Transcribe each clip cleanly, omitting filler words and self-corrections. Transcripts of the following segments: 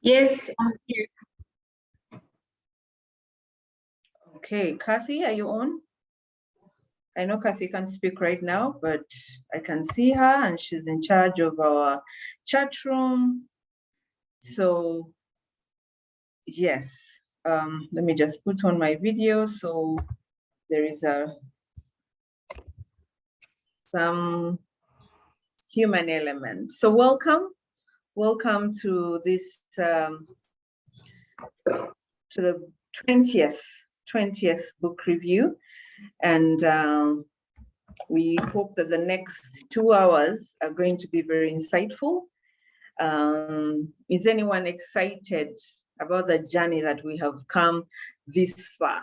Yes, I'm here. Okay, Kathy, are you on? I know Kathy can't speak right now, but I can see her and she's in charge of our chat room. So yes, let me just put on my video so there is some human element. So welcome to this to the 20th book review, and we hope that the next 2 hours are going to be very insightful. Is anyone excited about the journey that we have come this far?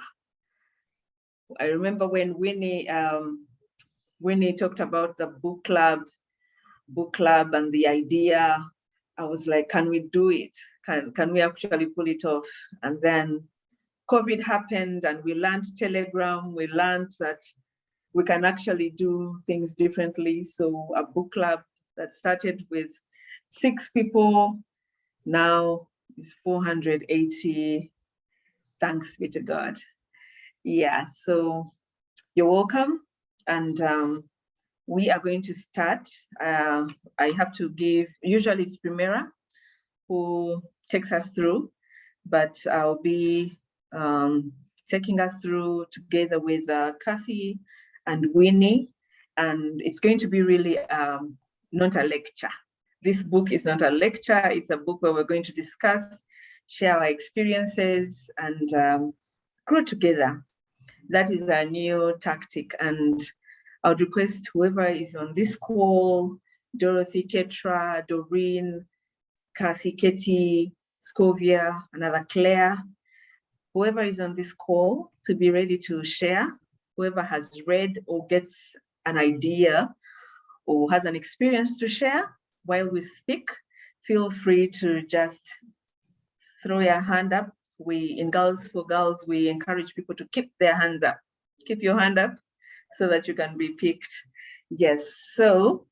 I remember when Winnie talked about the book club and the idea. I was like, can we do it? Can we actually pull it off? And then COVID happened and we learned Telegram. We learned that we can actually do things differently. So a book club that started with 6 people now is 480. Thanks be to God. Yeah, so you're welcome. And we are going to start. I have to give, usually it's Primera who takes us through, but I'll be taking us through together with Kathy and Winnie, and it's going to be really not a lecture. This book is not a lecture, it's a book where we're going to discuss, share our experiences, and grow together. That is our new tactic, and I would request whoever is on this call, Dorothy, Ketra, Doreen, Kathy, Katie, Scovia, another Claire, whoever is on this call to be ready to share, whoever has read or gets an idea or has an experience to share while we speak, feel free to just throw your hand up. We, in Girls for Girls, we encourage people to keep their hands up. Keep your hand up so that you can be picked. Yes, so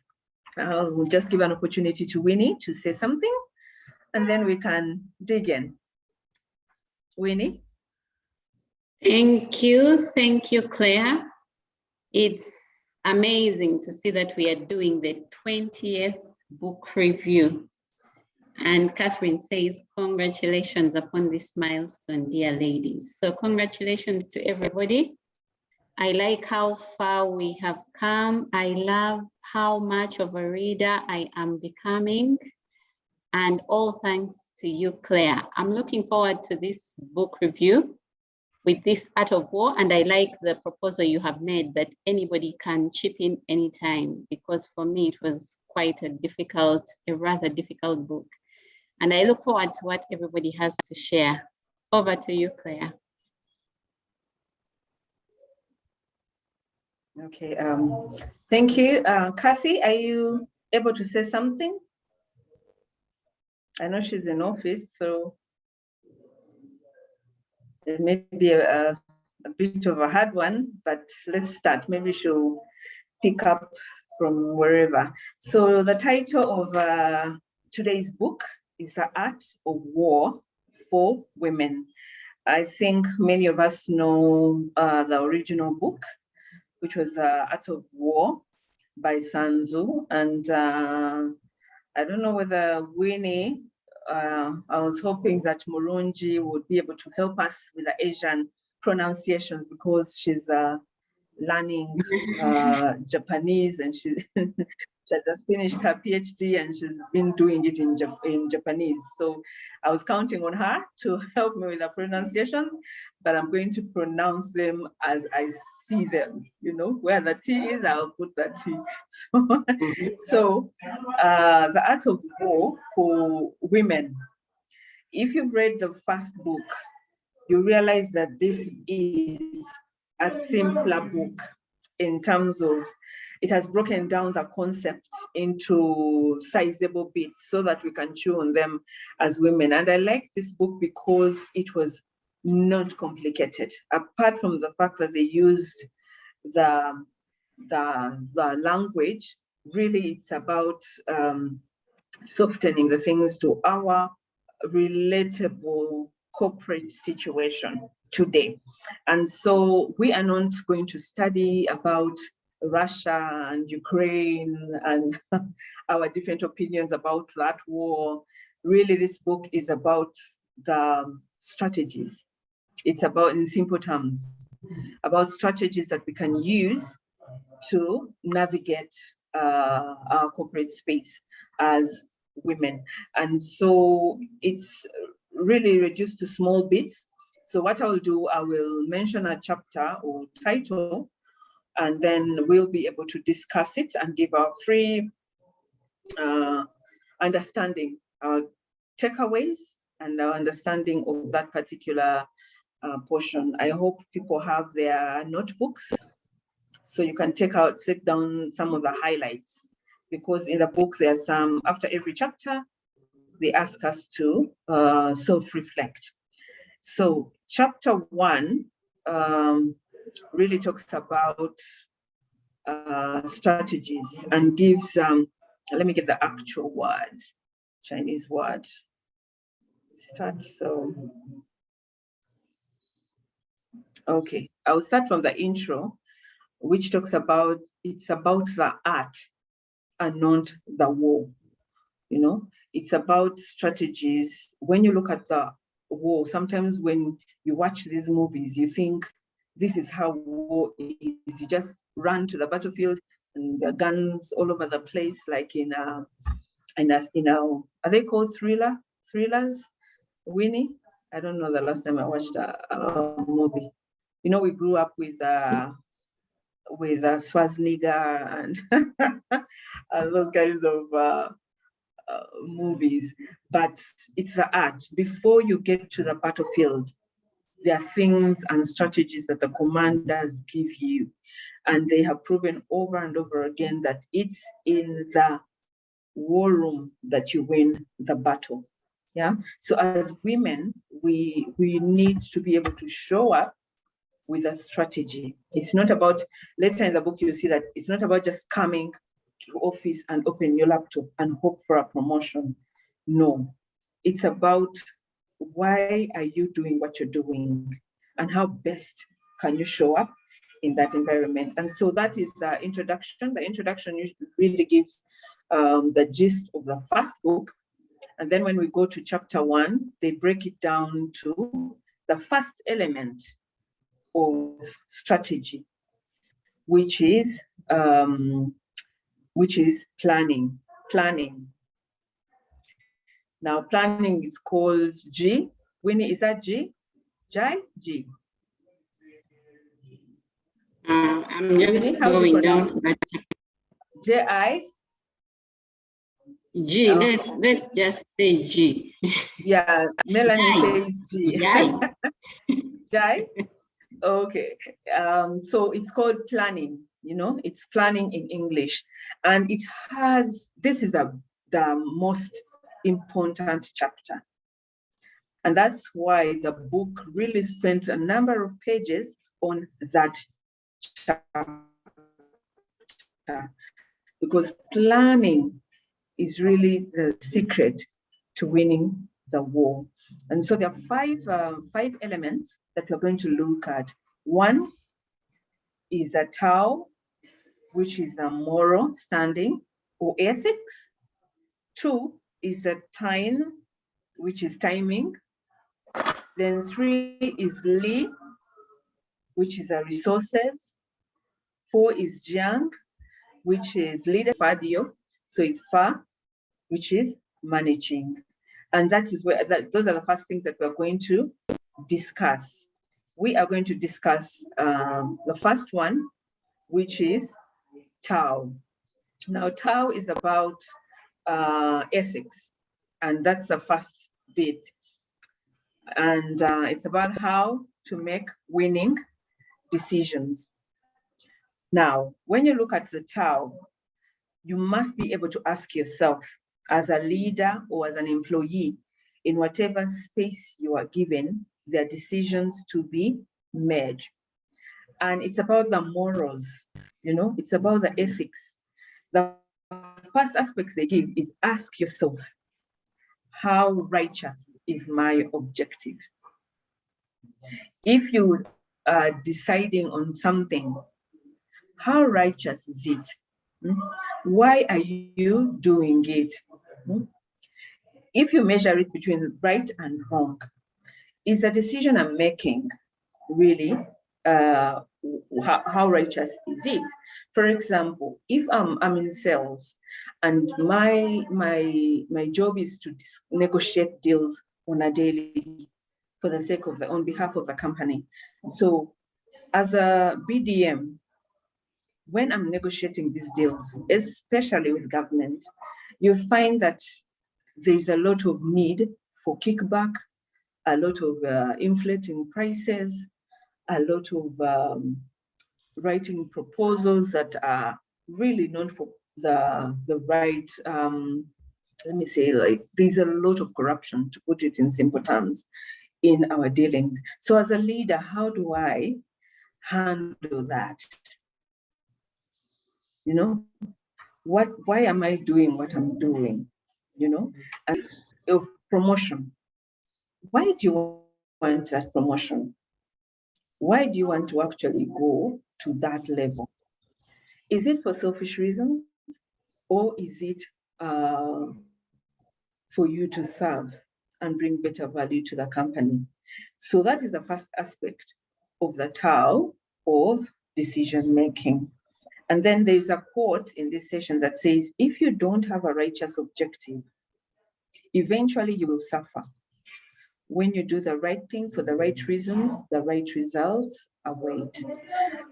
we'll just give an opportunity to Winnie to say something, and then we can dig in. Winnie? Thank you, Claire. It's amazing to see that we are doing the 20th book review. And Catherine says, congratulations upon this milestone, dear ladies. So congratulations to everybody. I like how far we have come. I love how much of a reader I am becoming. And all thanks to you, Claire. I'm looking forward to this book review with this Art of War, and I like the proposal you have made that anybody can chip in anytime, because for me it was quite a rather difficult book. And I look forward to what everybody has to share. Over to you, Claire. Okay, thank you. Kathy, are you able to say something? I know she's in office, so it may be a bit of a hard one, but let's start. Maybe she'll pick up from wherever. So the title of today's book is The Art of War for Women. I think many of us know the original book, which was The Art of War by Sun Tzu. And I don't know whether Winnie, I was hoping that Murunji would be able to help us with the Asian pronunciations, because she's learning Japanese, and she has just finished her PhD and she's been doing it in Japanese. So I was counting on her to help me with the pronunciations, but I'm going to pronounce them as I see them. You know, where the T is, I'll put the T. So The Art of War for Women. If you've read the first book, you realize that this is a simpler book in terms of it has broken down the concept into sizable bits so that we can chew on them as women. And I like this book because it was not complicated, apart from the fact that they used the language. Really, it's about softening the things to our relatable corporate situation today. And so we are not going to study about Russia and Ukraine and our different opinions about that war. Really, this book is about the strategies. It's about, in simple terms, about strategies that we can use to navigate our corporate space as women. And so it's really reduced to small bits. So what I'll do, I will mention a chapter or title, and then we'll be able to discuss it and give our free understanding, our takeaways, and our understanding of that particular portion. I hope people have their notebooks so you can take down some of the highlights, because in the book there's some, after every chapter, they ask us to self-reflect. So chapter 1 really talks about strategies and gives, let me get the actual word, Chinese word. Okay, I'll start from the intro, which talks about, it's about the art and not the war. You know, it's about strategies. When you look at the war, sometimes when you watch these movies, you think this is how war is. You just run to the battlefield and there are guns all over the place, like in are they called thrillers? Winnie? I don't know the last time I watched a movie. You know, we grew up with Schwarzenegger and those kinds of movies, but it's the art. Before you get to the battlefield, there are things and strategies that the commanders give you, and they have proven over and over again that it's in the war room that you win the battle. Yeah. So as women, we need to be able to show up with a strategy. It's not about, later in the book, you'll see that it's not about just coming to office and open your laptop and hope for a promotion. No, it's about why are you doing what you're doing and how best can you show up in that environment. And so that is the introduction. The introduction really gives the gist of the first book. And then when we go to chapter 1, they break it down to the first element of strategy, which is planning. Now, planning is called G. Winnie, is that G? G? I'm just Winnie, going down to that. J-I? G, let's just say G. Yeah, Melanie says G. Jai. Jai? Okay. So it's called planning, you know, it's planning in English. And it has, this is the most important chapter. And that's why the book really spent a number of pages on that chapter. Because planning is really the secret to winning the war. And so there are five elements that we're going to look at. One is a Tao, which is a moral standing or ethics. 2 is a time, which is timing. Then 3 is Li, which is a resources. 4 is Jiang, which is leader, Fadio. So it's Fa, which is managing. And that is where, those are the first things that we're going to discuss. We are going to discuss the first one, which is Tao. Now, Tao is about ethics, and that's the first bit. And it's about how to make winning decisions. Now, when you look at the Tao, you must be able to ask yourself, as a leader or as an employee, in whatever space you are given, there are decisions to be made. And it's about the morals, you know, it's about the ethics. The first aspect they give is ask yourself, how righteous is my objective? If you are deciding on something, how righteous is it? Why are you doing it? If you measure it between right and wrong, is the decision I'm making really how righteous is it? For example, if I'm in sales and my job is to negotiate deals on a daily for the sake of on behalf of the company. So as a BDM, when I'm negotiating these deals, especially with government, you find that there's a lot of need for kickback, a lot of inflating prices, a lot of writing proposals that are really not for the right, let me say, like, there's a lot of corruption, to put it in simple terms, in our dealings. So as a leader, how do I handle that? You know, why am I doing what I'm doing? You know, and of promotion. Why do you want that promotion? Why do you want to actually go to that level? Is it for selfish reasons, or is it for you to serve and bring better value to the company? So that is the first aspect of the Tao of decision making. And then there's a quote in this session that says, if you don't have a righteous objective, eventually you will suffer. When you do the right thing for the right reason, the right results await.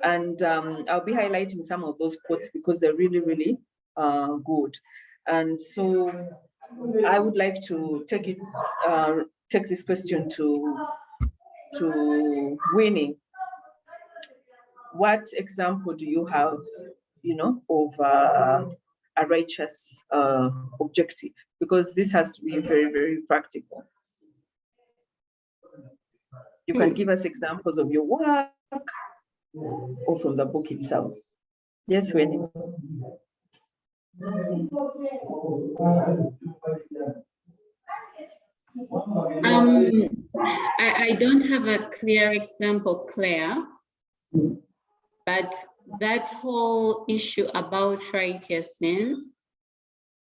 And I'll be highlighting some of those quotes because they're really, really good. And so I would like to take this question to Winnie. What example do you have, of a righteous objective? Because this has to be very, very practical. You can give us examples of your work or from the book itself. Yes, Winnie. I don't have a clear example, Claire, but that whole issue about righteousness,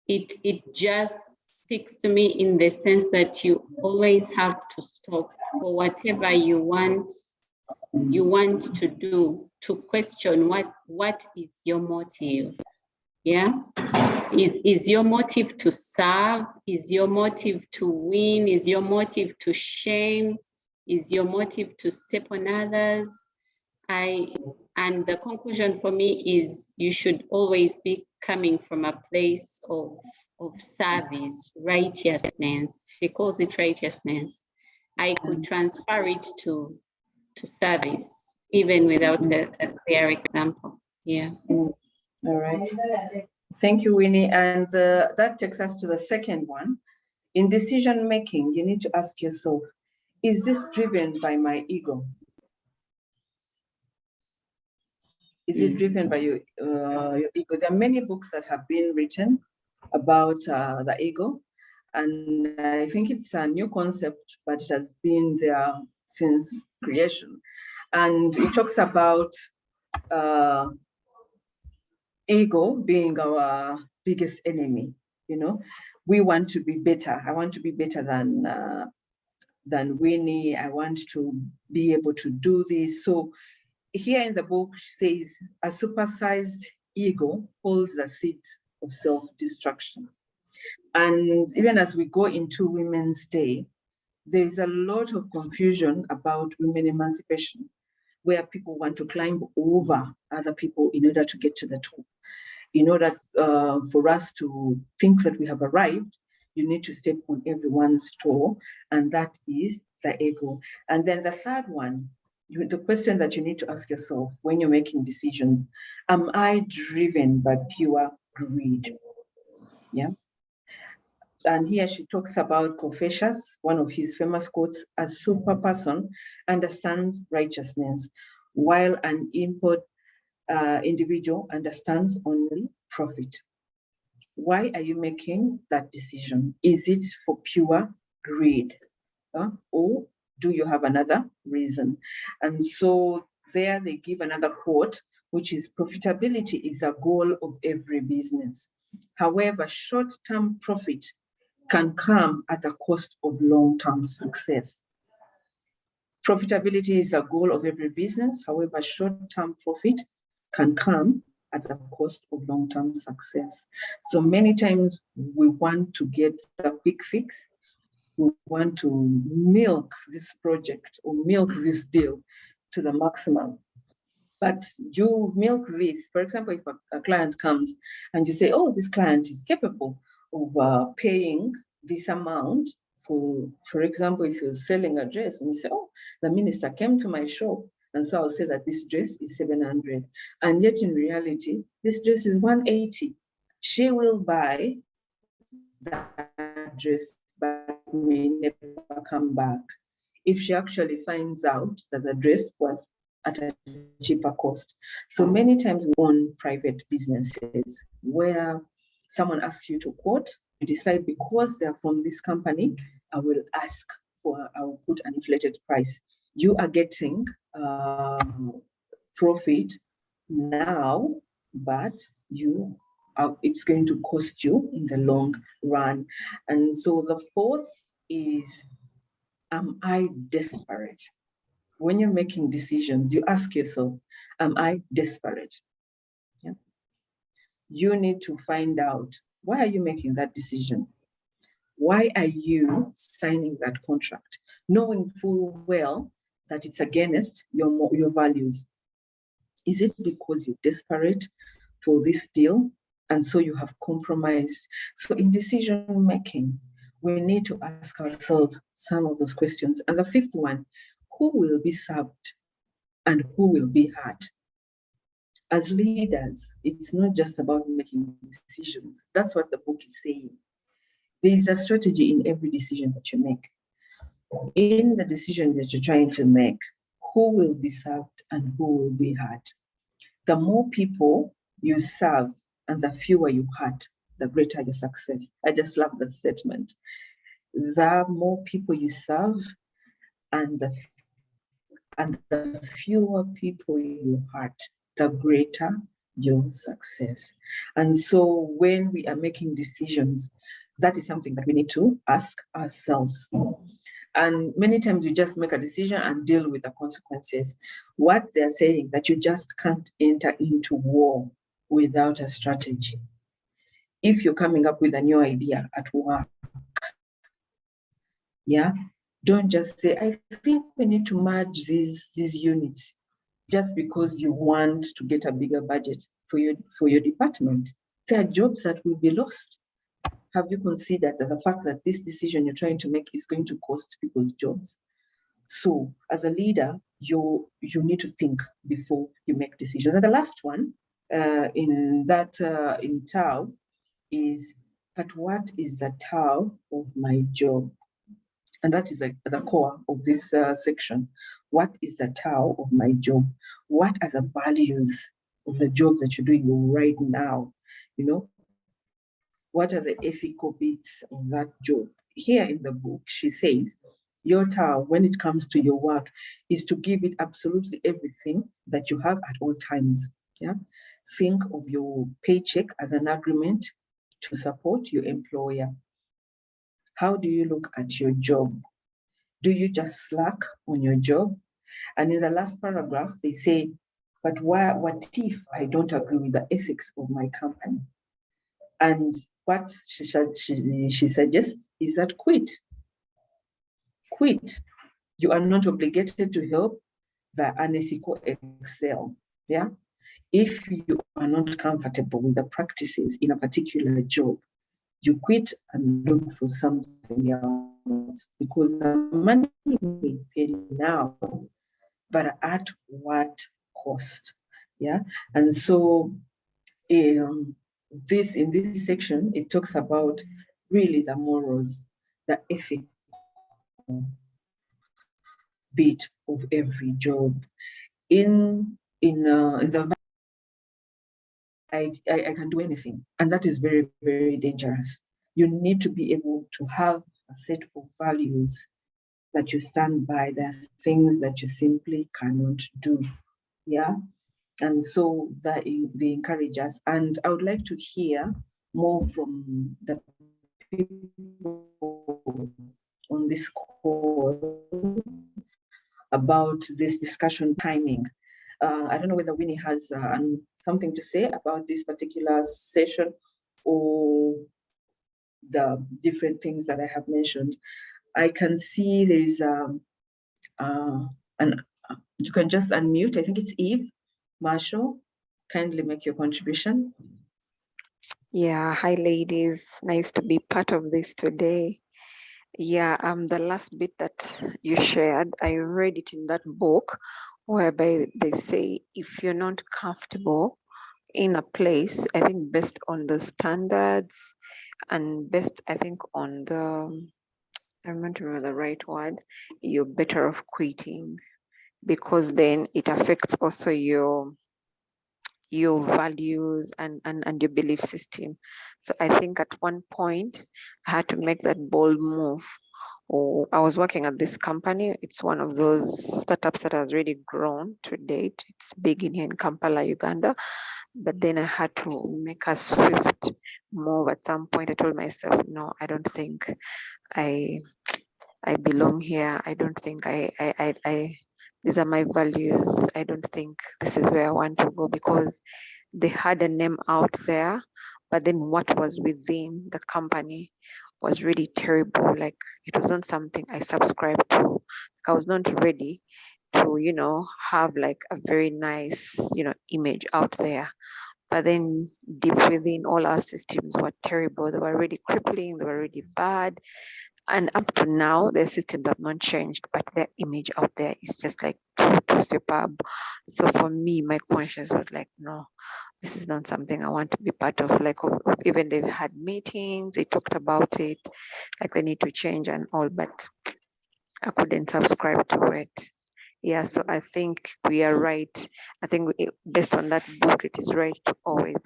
it just speaks to me in the sense that you always have to stop for whatever you want to do, to question what is your motive. Yeah, is your motive to serve? Is your motive to win? Is your motive to shame? Is your motive to step on others? And the conclusion for me is you should always be coming from a place of service, righteousness. She calls it righteousness. I could transfer it to service, even without a clear example. Yeah. All right. Thank you, Winnie. And that takes us to the second one. In decision making, you need to ask yourself, is this driven by my ego? Is it driven by your ego? There are many books that have been written about the ego. And I think it's a new concept, but it has been there since creation. And it talks about ego being our biggest enemy. We want to be better. I want to be better than Winnie. I want to be able to do this. So here in the book says a supersized ego holds the seeds of self-destruction. And even as we go into Women's Day, there is a lot of confusion about women emancipation, where people want to climb over other people in order to get to the top. In order for us to think that we have arrived, you need to step on everyone's toe, and that is the ego. And then the third one, the question that you need to ask yourself when you're making decisions, am I driven by pure greed? Yeah. And here she talks about Confucius, one of his famous quotes, a super person understands righteousness, while an individual understands only profit. Why are you making that decision? Is it for pure greed? Or do you have another reason? And so there they give another quote, which is profitability is a goal of every business. However, short-term profit can come at the cost of long-term success. Profitability is a goal of every business. However, short-term profit can come at the cost of long-term success. So many times we want to get the quick fix. We want to milk this project or milk this deal to the maximum. But you milk this, for example, if a client comes and you say, oh, this client is capable of paying this amount for example, if you're selling a dress and you say, oh, the minister came to my shop, and so I'll say that this dress is 700. And yet in reality, this dress is 180. She will buy that dress but may never come back if she actually finds out that the dress was at a cheaper cost. So many times we own private businesses where someone asks you to quote, you decide because they're from this company, I will put an inflated price. You are getting profit now, but it's going to cost you in the long run. And so the fourth is, am I desperate? When you're making decisions, you ask yourself, am I desperate? Yeah. You need to find out, why are you making that decision? Why are you signing that contract? Knowing full well that it's against your values. Is it because you're desperate for this deal and so you have compromised? So in decision making, we need to ask ourselves some of those questions. And the fifth one, who will be served and who will be hurt? As leaders, it's not just about making decisions. That's what the book is saying. There is a strategy in every decision that you make. In the decision that you're trying to make, who will be served and who will be hurt? The more people you serve and the fewer you hurt, the greater your success. I just love that statement. The more people you serve and the fewer people you hurt, the greater your success. And so when we are making decisions, that is something that we need to ask ourselves. And many times we just make a decision and deal with the consequences. What they're saying, that you just can't enter into war without a strategy. If you're coming up with a new idea at work, yeah, don't just say, I think we need to merge these units just because you want to get a bigger budget for your department. There are jobs that will be lost. Have you considered that the fact that this decision you're trying to make is going to cost people's jobs? So as a leader, you need to think before you make decisions. And the last one in Tao is, but what is the Tao of my job? And that is the core of this section. What is the Tao of my job? What are the values of the job that you're doing right now? You know, what are the ethical bits of that job? Here in the book, she says, your Tao, when it comes to your work, is to give it absolutely everything that you have at all times. Yeah. Think of your paycheck as an agreement to support your employer. How do you look at your job? Do you just slack on your job? And in the last paragraph, they say, but what if I don't agree with the ethics of my company? And what she suggests is that quit. Quit. You are not obligated to help the unethical excel. Yeah. If you are not comfortable with the practices in a particular job, you quit and look for something else, because the money may pay now, but at what cost? Yeah. And so in this section, it talks about really the morals, the ethic bit of every job. In the I can do anything. And that is very, very dangerous. You need to be able to have a set of values that you stand by. There are things that you simply cannot do. Yeah. And so that they encourage us. And I would like to hear more from the people on this call about this discussion timing. I don't know whether Winnie has something to say about this particular session or the different things that I have mentioned. I can see there is you can just unmute. I think it's Eve. Marshall, kindly make your contribution. Yeah, hi ladies. Nice to be part of this today. Yeah, the last bit that you shared, I read it in that book whereby they say if you're not comfortable in a place, I think based on the standards and based, I think, on the, I don't remember the right word, you're better off quitting, because then it affects also your values and your belief system. So I think at one point I had to make that bold move. Oh, I was working at this company. It's one of those startups that has really grown to date. It's big in here in Kampala, Uganda. But then I had to make a swift move. At some point I told myself, no, I don't think I belong here. I don't think I these are my values. I don't think this is where I want to go, because they had a name out there, but then what was within the company was really terrible. Like, it was not something I subscribed to. Like, I was not ready to, have like a very nice, image out there. But then deep within, all our systems were terrible. They were really crippling. They were really bad. And up to now, their systems have not changed, but their image out there is just like too superb. So for me, my conscience was like, no, this is not something I want to be part of. Like, even they've had meetings, they talked about it, like they need to change and all, but I couldn't subscribe to it. Yeah, so I think we are right. I think based on that book, it is right to always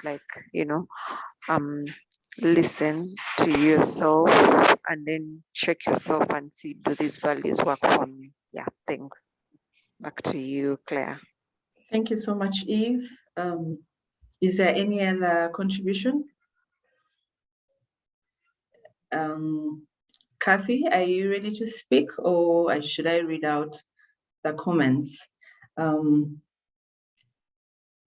listen to yourself and then check yourself and see, do these values work for me? Yeah, thanks. Back to you, Claire. Thank you so much, Eve. Is there any other contribution? Kathy, are you ready to speak, or should I read out the comments?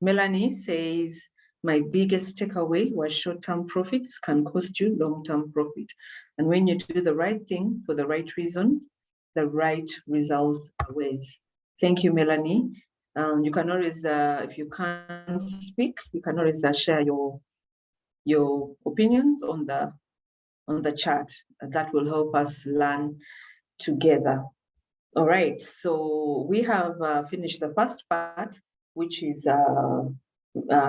Melanie says, my biggest takeaway was short-term profits can cost you long-term profit. And when you do the right thing for the right reason, the right results are always. Thank you, Melanie. You can always, if you can't speak, you can always share your opinions on the chat. That will help us learn together. All right, so we have finished the first part, which is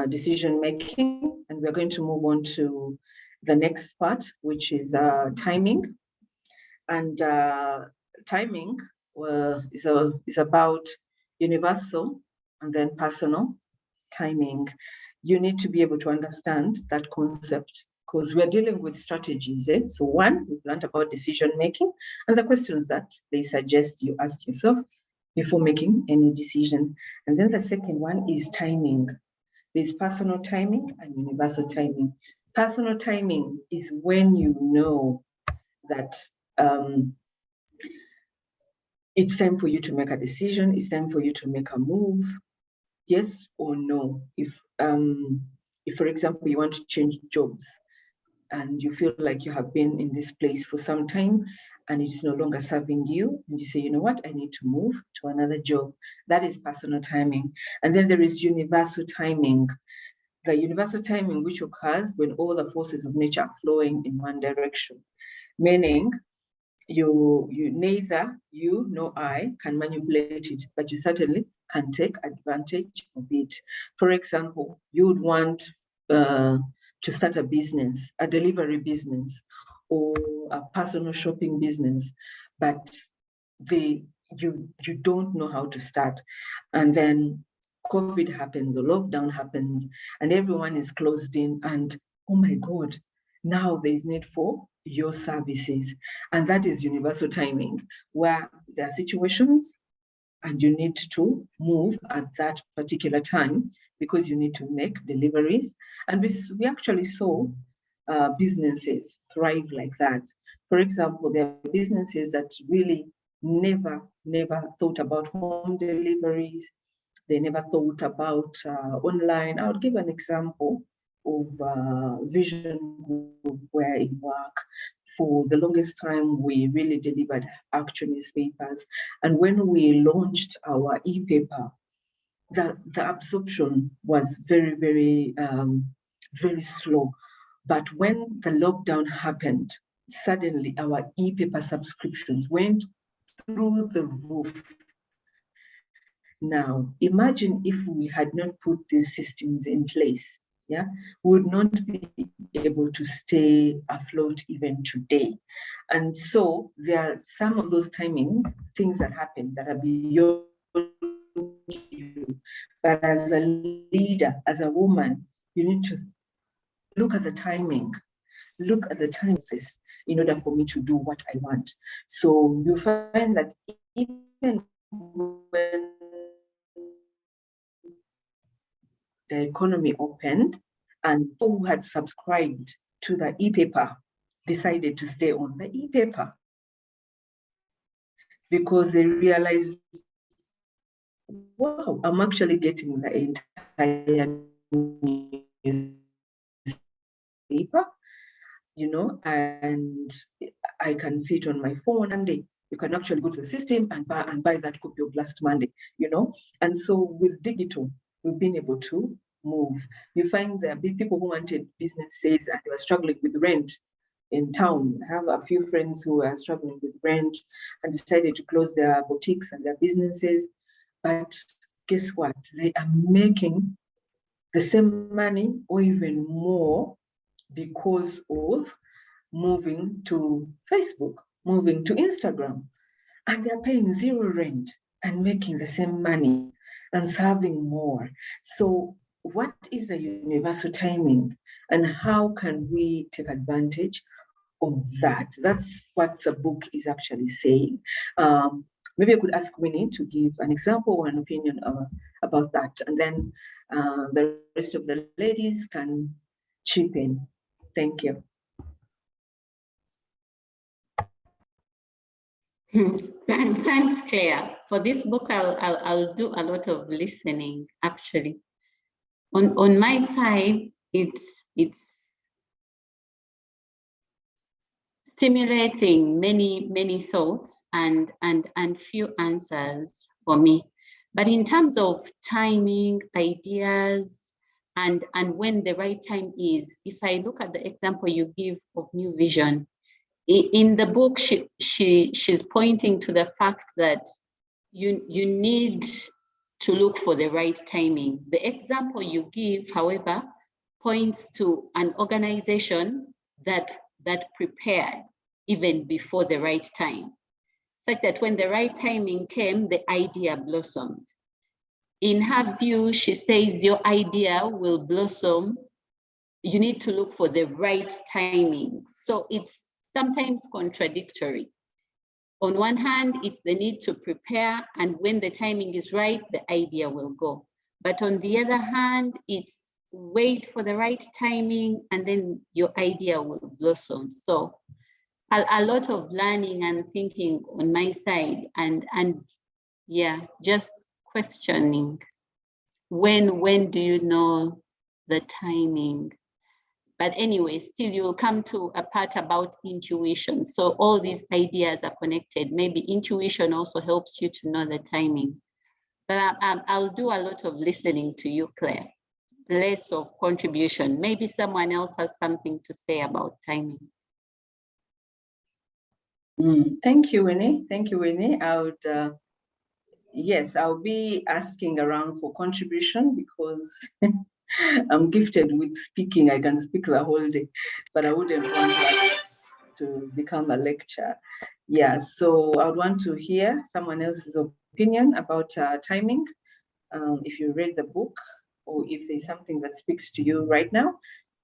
decision making, and we're going to move on to the next part, which is timing. And timing is about universal and then personal timing. You need to be able to understand that concept, because we're dealing with strategies. So one, we've learned about decision making and the questions that they suggest you ask yourself before making any decision. And then the second one is timing. There's personal timing and universal timing. Personal timing is when you know that it's time for you to make a decision, it's time for you to make a move, yes or no. If for example, you want to change jobs and you feel like you have been in this place for some time and it's no longer serving you, and you say, you know what, I need to move to another job. That is personal timing. And then there is universal timing. The universal timing, which occurs when all the forces of nature are flowing in one direction, meaning you neither you nor I can manipulate it, but you certainly can take advantage of it. For example, you would want to start a business, a delivery business, or a personal shopping business, but you don't know how to start. And then COVID happens or lockdown happens and everyone is closed in and, oh my God, now there is need for your services. And that is universal timing, where there are situations and you need to move at that particular time because you need to make deliveries. And we actually saw businesses thrive like that. For example, there are businesses that really never thought about home deliveries. They never thought about online. I would give an example of Vision Group, where I work. For the longest time, we really delivered actual newspapers. And when we launched our e-paper, the absorption was very, very slow. But when the lockdown happened, suddenly our e-paper subscriptions went through the roof. Now, imagine if we had not put these systems in place, yeah, we would not be able to stay afloat even today. And so there are some of those timings, things that happen that are beyond you. But as a leader, as a woman, you need to look at the timing, look at the time of this in order for me to do what I want. So you find that even when the economy opened and people who had subscribed to the e-paper decided to stay on the e-paper because they realized, wow, I'm actually getting the entire newspaper, you know, and I can see it on my phone and you can actually go to the system and buy that copy of last Monday, you know. And so with digital, we've been able to move. You find there are big people who wanted businesses and they were struggling with rent in town. I have a few friends who are struggling with rent and decided to close their boutiques and their businesses. But guess what? They are making the same money or even more because of moving to Facebook, moving to Instagram, and they're paying zero rent and making the same money and serving more. So what is the universal timing and how can we take advantage of that? That's what the book is actually saying. Maybe I could ask Winnie to give an example or an opinion about that, and then the rest of the ladies can chip in. Thank you. Thanks, Claire. For this book, I'll do a lot of listening. Actually, on my side, it's stimulating many thoughts and few answers for me. But in terms of timing, ideas, and when the right time is, if I look at the example you give of New Vision, in the book, she's pointing to the fact that you need to look for the right timing. The example you give, however, points to an organization that prepared even before the right time, such that when the right timing came, the idea blossomed. In her view, she says your idea will blossom. You need to look for the right timing. So it's sometimes contradictory. On one hand, it's the need to prepare, and when the timing is right, the idea will go. But on the other hand, it's wait for the right timing, and then your idea will blossom. So a lot of learning and thinking on my side, and yeah, just questioning. When do you know the timing? But anyway, still you'll come to a part about intuition. So all these ideas are connected. Maybe intuition also helps you to know the timing. But I'll do a lot of listening to you, Claire. Less of contribution. Maybe someone else has something to say about timing. Thank you, Winnie. Thank you, Winnie. I would, yes, I'll be asking around for contribution because I'm gifted with speaking. I can speak the whole day, but I wouldn't want that to become a lecture. Yeah, so I would want to hear someone else's opinion about timing If you read the book, or if there's something that speaks to you right now,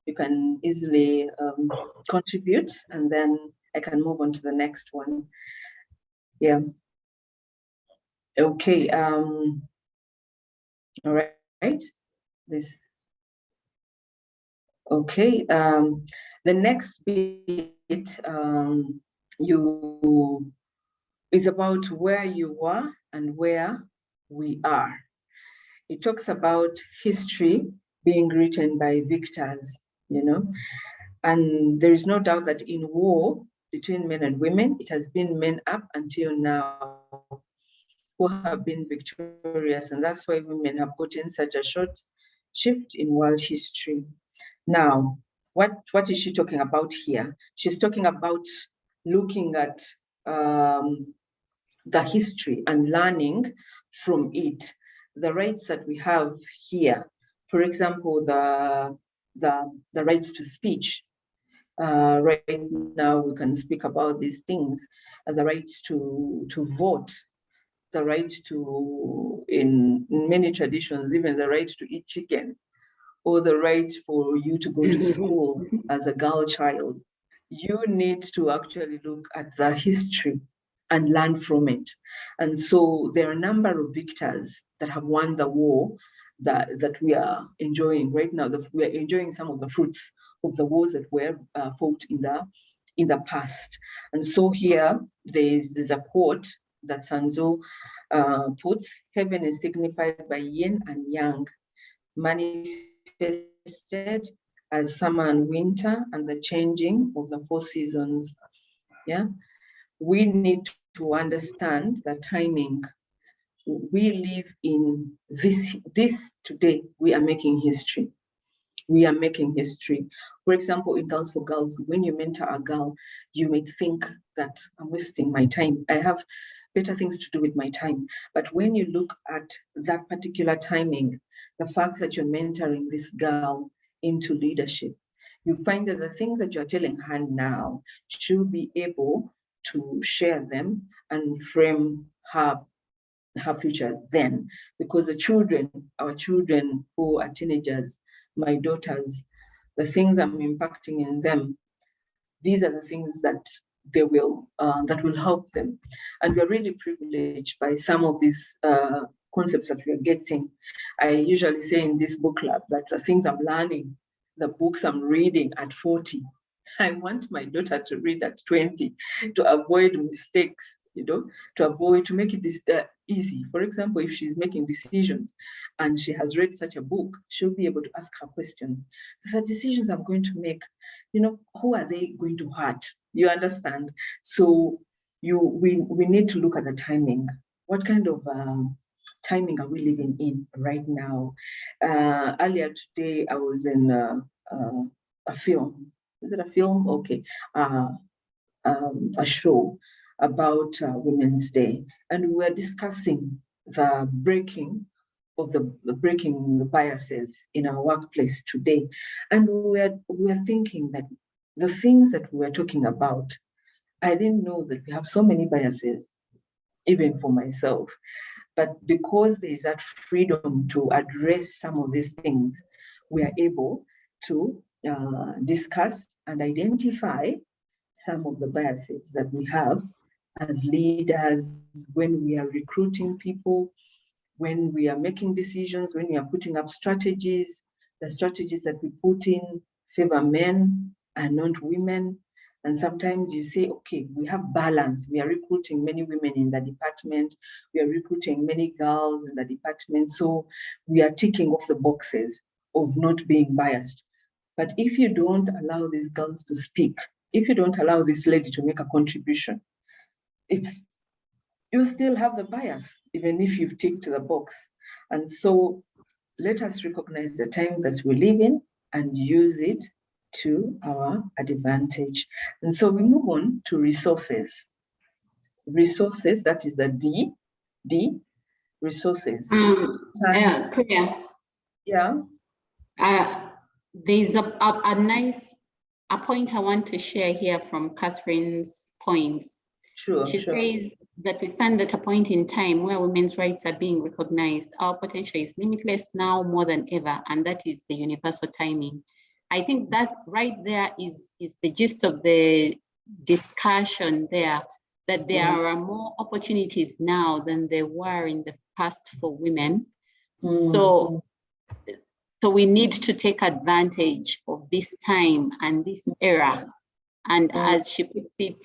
you can easily contribute, and then I can move on to the next one. Yeah. Okay. All right. This. Okay. The next bit is about where you were and where we are. It talks about history being written by victors, and there is no doubt that in war between men and women, it has been men up until now who have been victorious, and that's why women have gotten such a short shift in world history. Now, what is she talking about here? She's talking about looking at the history and learning from it, the rights that we have here. For example, the rights to speech. Right now, we can speak about these things, the rights to vote, the right to, in many traditions, even the right to eat chicken, or the right for you to go to school as a girl child. You need to actually look at the history and learn from it. And so there are a number of victors that have won the war that we are enjoying right now. We are enjoying some of the fruits of the wars that were fought in the past. And so here there's a quote that Sanzo puts: "Heaven is signified by yin and yang, manifested as summer and winter and the changing of the 4 seasons." Yeah, we need to understand the timing. We live in this today. We are making history. We are making history. For example, in Girls for Girls, when you mentor a girl, you may think that I'm wasting my time. I have better things to do with my time. But when you look at that particular timing, the fact that you're mentoring this girl into leadership, you find that the things that you're telling her now, she'll be able to share them and frame her future then. Because the children, our children who are teenagers, my daughters, the things I'm impacting in them, these are the things that they will that will help them. And we're really privileged by some of these concepts that we're getting. I usually say in this book club that the things I'm learning, the books I'm reading at 40, I want my daughter to read at 20 to avoid mistakes, to make it this easy. For example, if she's making decisions and she has read such a book, she'll be able to ask her questions. The decisions I'm going to make, who are they going to hurt? You understand? So we need to look at the timing. What kind of timing are we living in right now? Earlier today, I was in a film. Is it a film? Okay. A show about Women's Day, and we were discussing the breaking the biases in our workplace today. And we were thinking that the things that we were talking about, I didn't know that we have so many biases, even for myself. But because there is that freedom to address some of these things, we are able to discuss and identify some of the biases that we have as leaders when we are recruiting people, when we are making decisions, when we are putting up strategies. The strategies that we put in favor men and not women. And sometimes you say, okay, we have balance. We are recruiting many women in the department. We are recruiting many girls in the department. So we are ticking off the boxes of not being biased. But if you don't allow these girls to speak, if you don't allow this lady to make a contribution, you still have the bias, even if you've ticked the box. And so let us recognize the time that we live in and use it to our advantage. And so we move on to resources. Resources, that is the D, resources. Priya. Yeah. There's a nice point I want to share here from Catherine's points. Sure, She sure. says that we stand at a point in time where women's rights are being recognized. Our potential is limitless now more than ever, and that is the universal timing. I think that right there is the gist of the discussion there, that there are more opportunities now than there were in the past for women. So we need to take advantage of this time and this era. And as she puts it,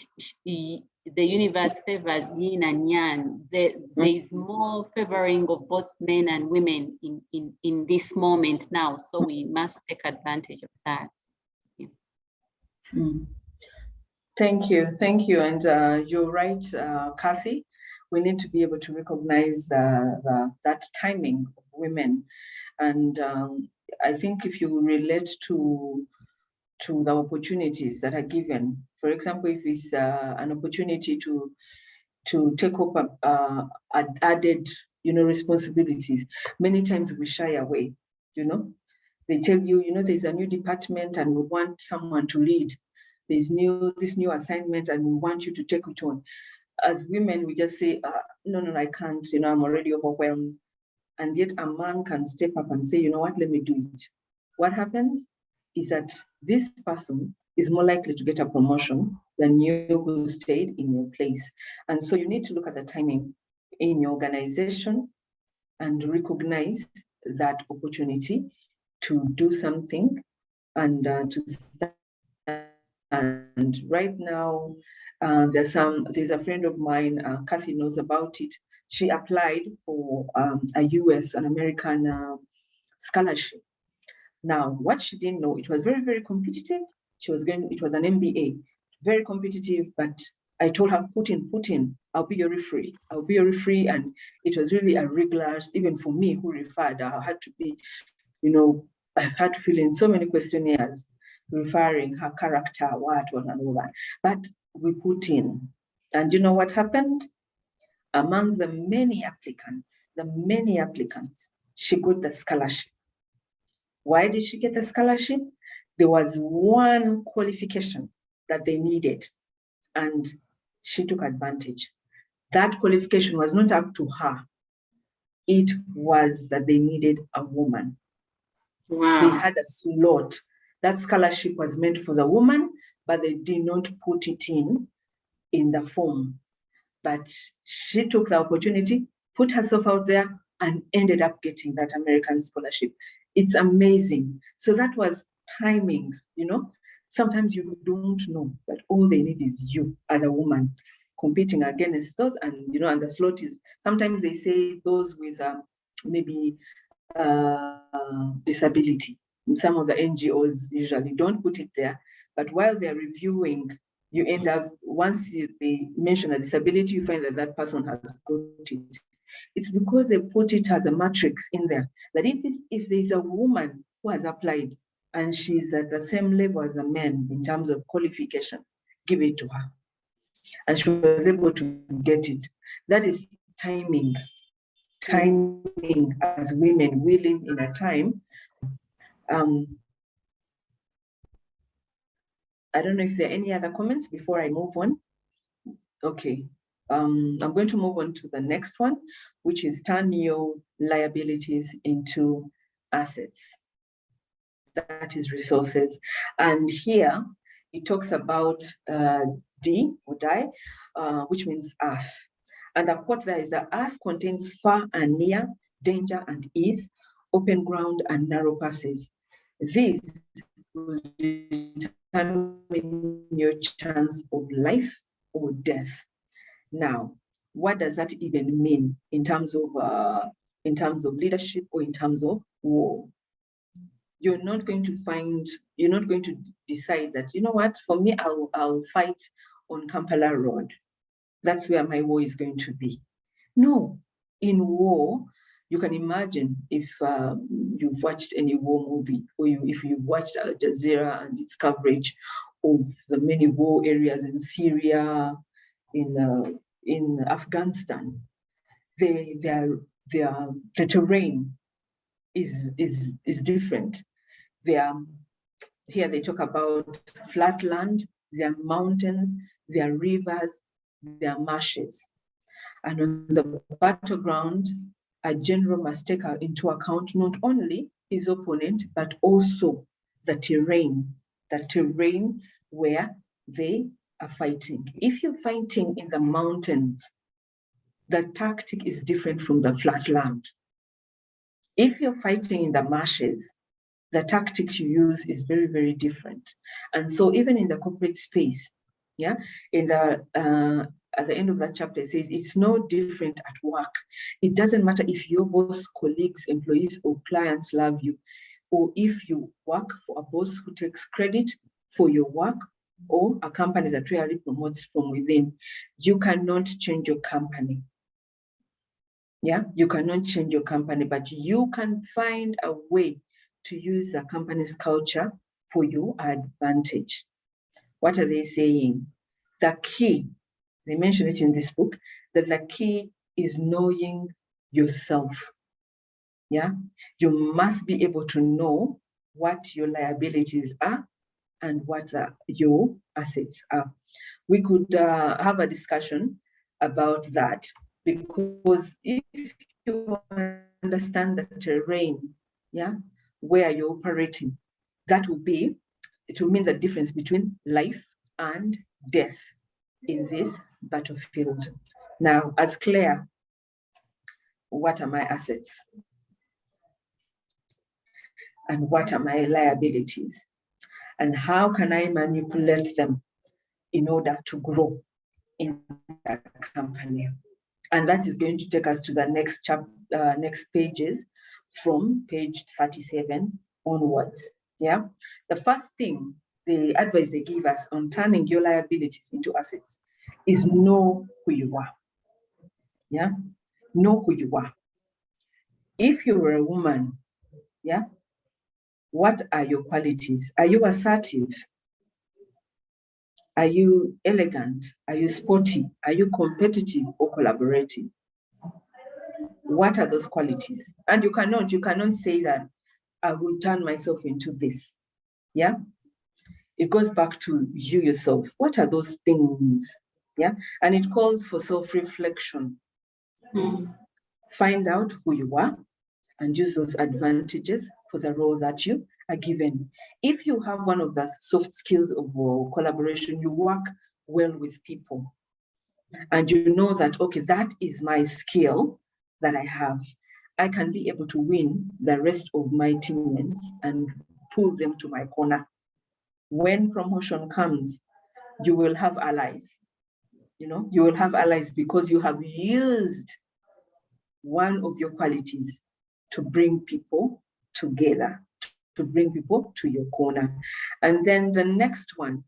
the universe favors yin and yang. There is more favoring of both men and women in this moment now. So we must take advantage of that. Yeah. Thank you. And you're right, Kathy. We need to be able to recognize that timing of women. And I think if you relate to the opportunities that are given, for example, if it's an opportunity to take up added, responsibilities, many times we shy away. They tell you, there's a new department and we want someone to lead. There's this new assignment and we want you to take it on. As women, we just say, no, I can't, I'm already overwhelmed. And yet a man can step up and say, you know what, let me do it. What happens is that this person is more likely to get a promotion than you who stayed in your place. And so you need to look at the timing in your organization and recognize that opportunity to do something and to stand. And right now, there's a friend of mine, Kathy knows about it. She applied for an American scholarship. Now, what she didn't know, it was very, very competitive. It was an MBA, very competitive, but I told her, put in, I'll be your referee. And it was really a rigorous, even for me who referred, I had to be, I had to fill in so many questionnaires referring her character, what, and all that. But we put in, and you know what happened? Among the many applicants, she got the scholarship. Why did she get the scholarship? There was one qualification that they needed, and she took advantage. That qualification was not up to her. It was that they needed a woman. Wow. They had a slot. That scholarship was meant for the woman, but they did not put it in the form. But she took the opportunity, put herself out there, and ended up getting that American scholarship. It's amazing. So that was timing, Sometimes you don't know that all they need is you as a woman competing against those, and and the slot is, sometimes they say those with maybe disability. Some of the NGOs usually don't put it there, but while they're reviewing, you end up, once they mention a disability, you find that person has got it. It's because they put it as a matrix in there, that if there's a woman who has applied and she's at the same level as a man in terms of qualification, give it to her. And she was able to get it. That is timing. Timing as women, we live in a time. I don't know if there are any other comments before I move on. Okay. I'm going to move on to the next one, which is turn your liabilities into assets. That is resources. And here it talks about D or die, which means earth. And the quote there is that earth contains far and near, danger and ease, open ground and narrow passes. These will determine your chance of life or death. Now, what does that even mean in terms of leadership or in terms of war? You're not going to decide that, you know what, for me, I'll fight on Kampala Road. That's where my war is going to be. No, in war, you can imagine if you've watched any war movie, or if you've watched Al Jazeera and its coverage of the many war areas in Syria, in Afghanistan, the terrain is different. Here they talk about flat land, there are mountains, there are rivers, they are marshes. And on the battleground, a general must take into account not only his opponent, but also the terrain where they are fighting. If you're fighting in the mountains, the tactic is different from the flat land. If you're fighting in the marshes, the tactics you use is very, very different. And so even in the corporate space, yeah, in the at the end of that chapter, it says it's no different at work. It doesn't matter if your boss, colleagues, employees, or clients love you, or if you work for a boss who takes credit for your work, or a company that really promotes from within. You cannot change your company. Yeah, you cannot change your company, but you can find a way to use the company's culture for your advantage. What are they saying? The key, they mention it in this book, that the key is knowing yourself. Yeah, you must be able to know what your liabilities are and what your assets are. We could have a discussion about that, because if you understand the terrain, yeah, where you're operating, it will mean the difference between life and death in this battlefield. Now, as Claire, what are my assets? And what are my liabilities? And how can I manipulate them in order to grow in the company? And that is going to take us to the next next pages, from page 37 onwards. Yeah. The first thing, the advice they give us on turning your liabilities into assets, is know who you are. Yeah. Know who you are. If you were a woman, yeah, what are your qualities? Are you assertive? Are you elegant? Are you sporty? Are you competitive or collaborative? What are those qualities? And you cannot say that I will turn myself into this. Yeah. It goes back to you yourself. What are those things? Yeah. And it calls for self-reflection. Find out who you are and use those advantages for the role that you are given. If you have one of the soft skills of collaboration, you work well with people, and you know that, okay, that is my skill that I have, I can be able to win the rest of my teammates and pull them to my corner. When promotion comes, you will have allies. You will have allies because you have used one of your qualities to bring people together, to bring people to your corner. And then the next one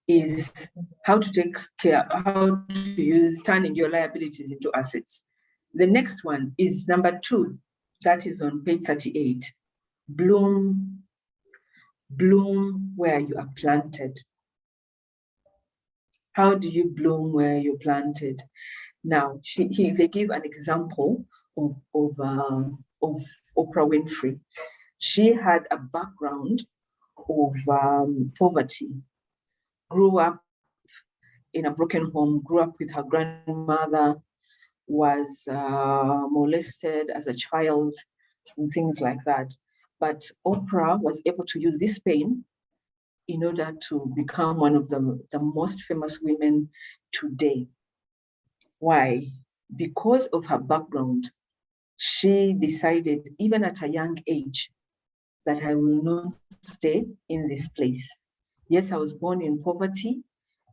is how to use turning your liabilities into assets. The next one is number 2, that is on page 38. Bloom where you are planted. How do you bloom where you're planted? Now, they give an example of Oprah Winfrey. She had a background of poverty, grew up in a broken home, grew up with her grandmother, was molested as a child, and things like that. But Oprah was able to use this pain in order to become one of the most famous women today. Why? Because of her background, she decided, even at a young age, that I will not stay in this place. Yes, I was born in poverty,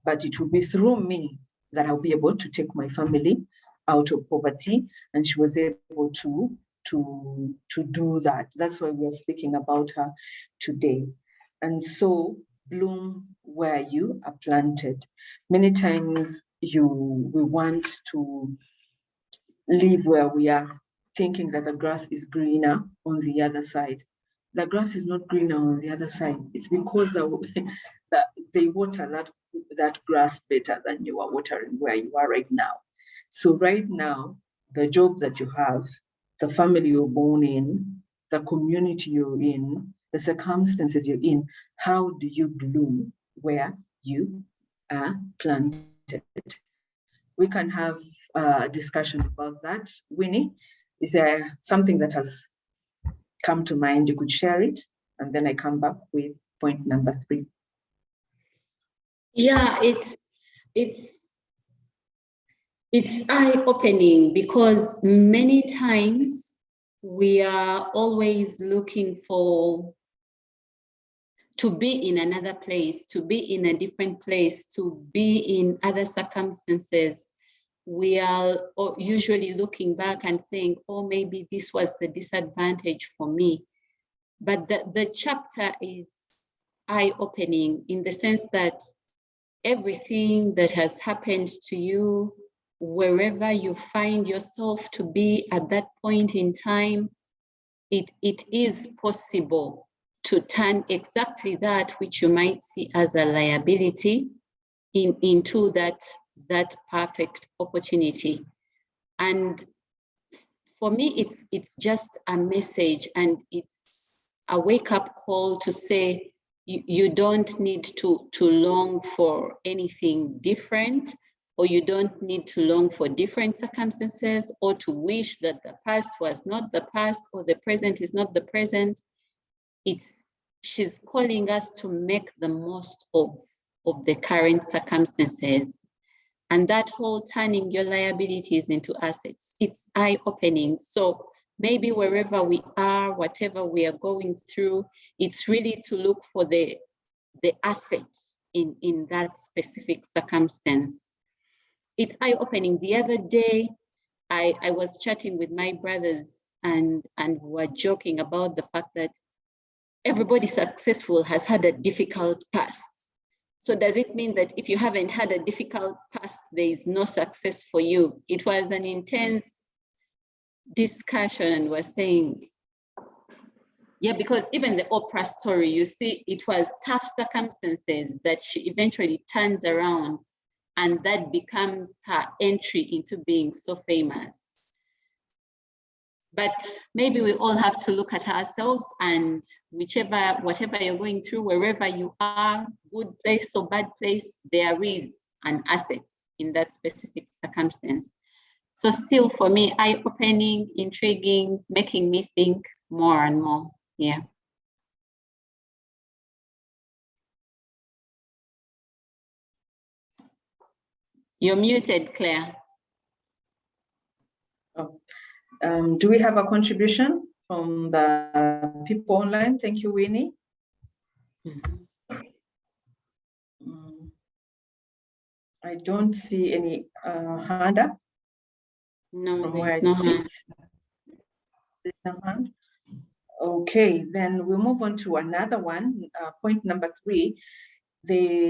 but it will be through me that I'll be able to take my family out of poverty. And she was able to do that. That's why we are speaking about her today. And so bloom where you are planted. Many times we want to live where we are, thinking that the grass is greener on the other side. The grass is not greener on the other side. It's because they water that grass better than you are watering where you are right now. So right now, the job that you have, the family you're born in, the community you're in, the circumstances you're in, how do you bloom where you are planted? we can have a discussion about that. Winnie, is there something that has come to mind? You could share it, and then I come back with point number 3. Yeah, it's eye-opening, because many times we are always looking to be in another place, to be in a different place, to be in other circumstances. We are usually looking back and saying, oh, maybe this was the disadvantage for me. But the chapter is eye-opening in the sense that everything that has happened to you, wherever you find yourself to be at that point in time, it is possible to turn exactly that which you might see as a liability into that perfect opportunity. And for me, it's just a message, and it's a wake-up call to say you don't need to long for anything different, or you don't need to long for different circumstances, or to wish that the past was not the past, or the present is not the present. She's calling us to make the most of the current circumstances. And that whole turning your liabilities into assets, it's eye-opening. So maybe wherever we are, whatever we are going through, it's really to look for the assets in that specific circumstance. It's eye-opening. The other day, I was chatting with my brothers, and we were joking about the fact that everybody successful has had a difficult past. So does it mean that if you haven't had a difficult past, there is no success for you? It was an intense discussion, and we're saying, yeah, because even the Oprah story, you see, it was tough circumstances that she eventually turns around, and that becomes her entry into being so famous. But maybe we all have to look at ourselves, and whatever you're going through, wherever you are, good place or bad place, there is an asset in that specific circumstance. So still for me, eye-opening, intriguing, making me think more and more. Yeah. You're muted, Claire. Oh. Do we have a contribution from the people online? Thank you, Winnie. I don't see any hand up. No, from where there's no hand. There's no hand. Okay, then we'll move on to another one. Point number 3.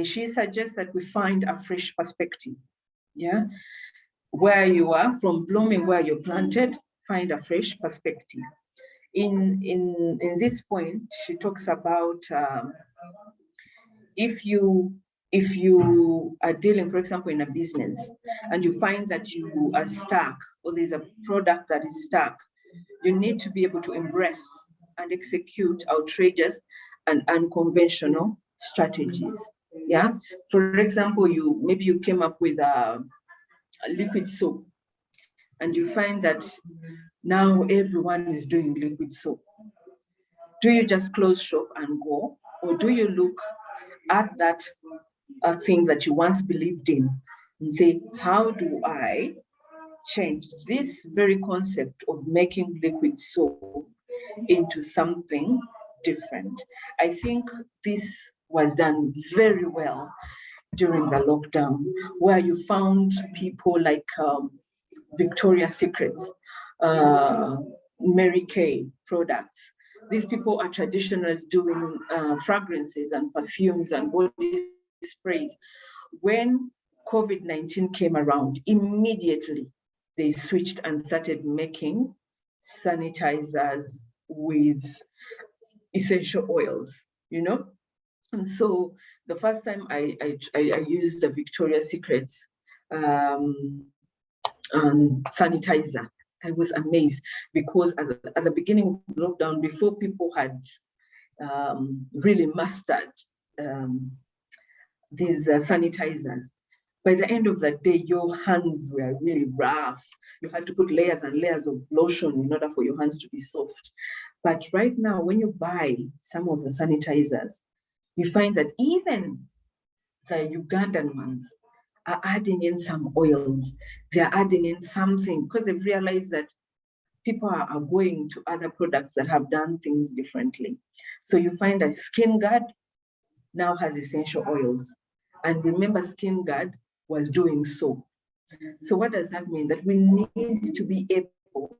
She suggests that we find a fresh perspective. Yeah, where you are, from blooming where you're planted, find a fresh perspective. In this point, she talks about if you are dealing, for example, in a business, and you find that you are stuck, or there's a product that is stuck, you need to be able to embrace and execute outrageous and unconventional strategies. Yeah, for example, maybe you came up with a liquid soap, and you find that now everyone is doing liquid soap. Do you just close shop and go, or do you look at that thing that you once believed in and say, how do I change this very concept of making liquid soap into something different? I think this was done very well during the lockdown, where you found people like Victoria's Secrets, Mary Kay products. These people are traditionally doing fragrances and perfumes and body sprays. When COVID-19 came around, immediately they switched and started making sanitizers with essential oils, And so the first time I used the Victoria's Secrets sanitizer, I was amazed, because at the beginning of lockdown, before people had really mastered these sanitizers, By the end of the day, your hands were really rough. You had to put layers and layers of lotion in order for your hands to be soft. But right now, when you buy some of the sanitizers, you find that even the Ugandan ones are adding in some oils. They're adding in something because they've realized that people are going to other products that have done things differently. So you find that Skin Guard now has essential oils. And remember, Skin Guard was doing so. So what does that mean? That we need to be able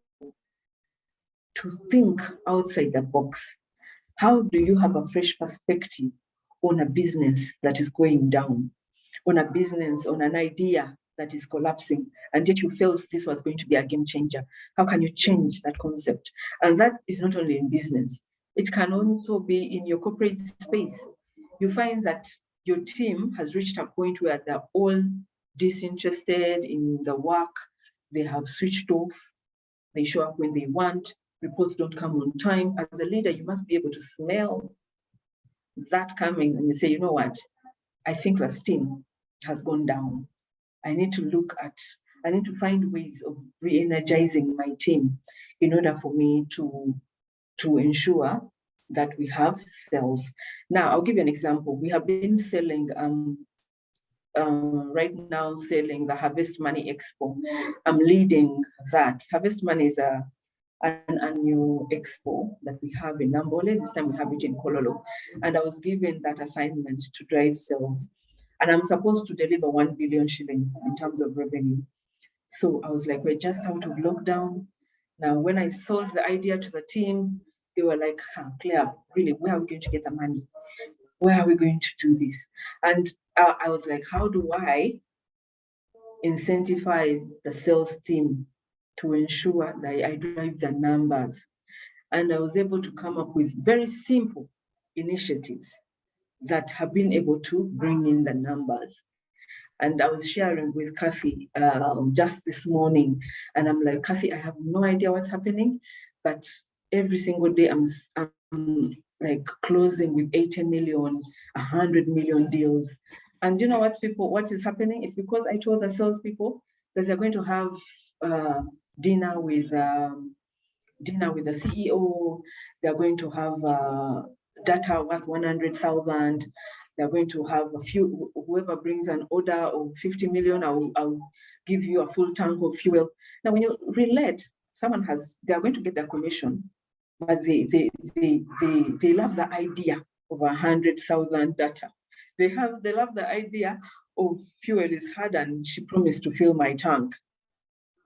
to think outside the box. How do you have a fresh perspective on a business that is going down, on a business, on an idea that is collapsing, and yet you felt this was going to be a game changer? How can you change that concept? And that is not only in business, it can also be in your corporate space. You find that your team has reached a point where they're all disinterested in the work, they have switched off, they show up when they want, reports don't come on time. As a leader, you must be able to smell that coming and you say, you know what, I think the steam has gone down. I need to find ways of re-energizing my team in order for me to ensure that we have sales. Now, I'll give you an example. We have been selling, right now, selling the Harvest Money Expo. I'm leading that. Harvest Money is an annual expo that we have in Nambole. This time we have it in Kololo. And I was given that assignment to drive sales. And I'm supposed to deliver 1 billion shillings in terms of revenue. So I was like, we're just out of lockdown. Now, when I sold the idea to the team, they were like, Claire, really, where are we going to get the money? Where are we going to do this? And I was like, how do I incentivize the sales team to ensure that I drive the numbers? And I was able to come up with very simple initiatives that have been able to bring in the numbers. And I was sharing with Kathy just this morning, and I'm like, Kathy, I have no idea what's happening, but every single day I'm like closing with 80 million, 100 million deals. And you know what is happening? It's because I told the salespeople that they're going to have dinner with the CEO. They're going to have data worth 100,000. They're going to have whoever brings an order of 50 million, I'll give you a full tank of fuel. Now, when you relate, they're going to get their commission, but they love the idea of 100,000 data. They love the idea of fuel is hard and she promised to fill my tank.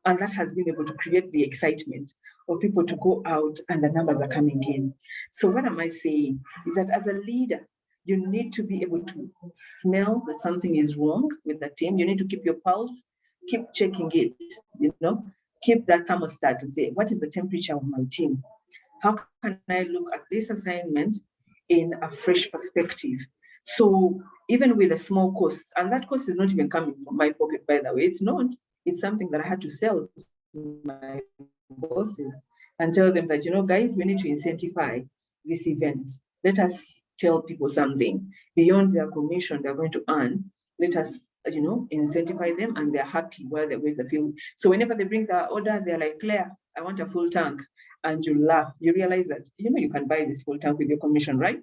And that has been able to create the excitement of people to go out and the numbers are coming in. So what am I saying is that as a leader, you need to be able to smell that something is wrong with the team. You need to keep your pulse, keep checking it, keep that thermostat and say, what is the temperature of my team? How can I look at this assignment in a fresh perspective? So even with a small cost, and that cost is not even coming from my pocket, by the way, it's not. It's something that I had to sell to my bosses and tell them that, guys, we need to incentivize this event. Let us tell people something beyond their commission they're going to earn. Let us, incentivize them, and they're happy while they're with the field. So whenever they bring the order, they're like, Claire, I want a full tank. And you laugh. You realize that, you can buy this full tank with your commission, right?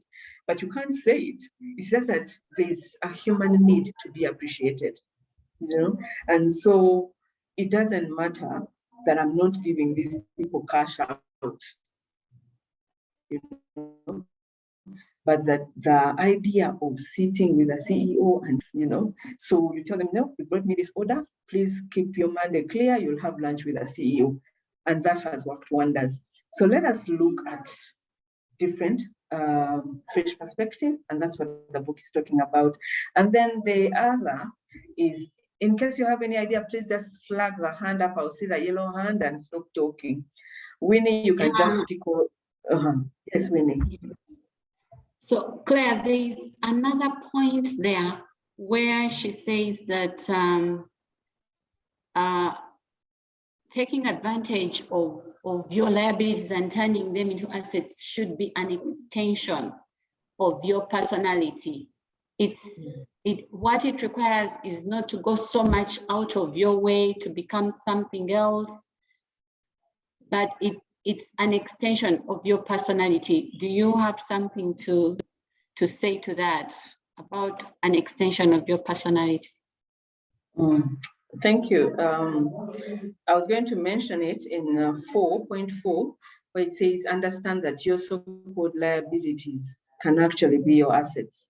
But you can't say it. It's just that there's a human need to be appreciated, And so it doesn't matter that I'm not giving these people cash out, but that the idea of sitting with the CEO and, so you tell them, no, you brought me this order, please keep your Monday clear, you'll have lunch with the CEO. And that has worked wonders. So let us look at different fresh perspective, and that's what the book is talking about. And then the other is, in case you have any idea, please just flag the hand up. I'll see the yellow hand and stop talking. Winnie, you can just speak. Yes, Winnie. So Claire, there is another point there where she says that taking advantage of your liabilities and turning them into assets should be an extension of your personality. what it requires is not to go so much out of your way to become something else, but it's an extension of your personality. Do you have something to say to that about an extension of your personality? Thank you. I was going to mention it in 4.4, where it says, understand that your so-called liabilities can actually be your assets.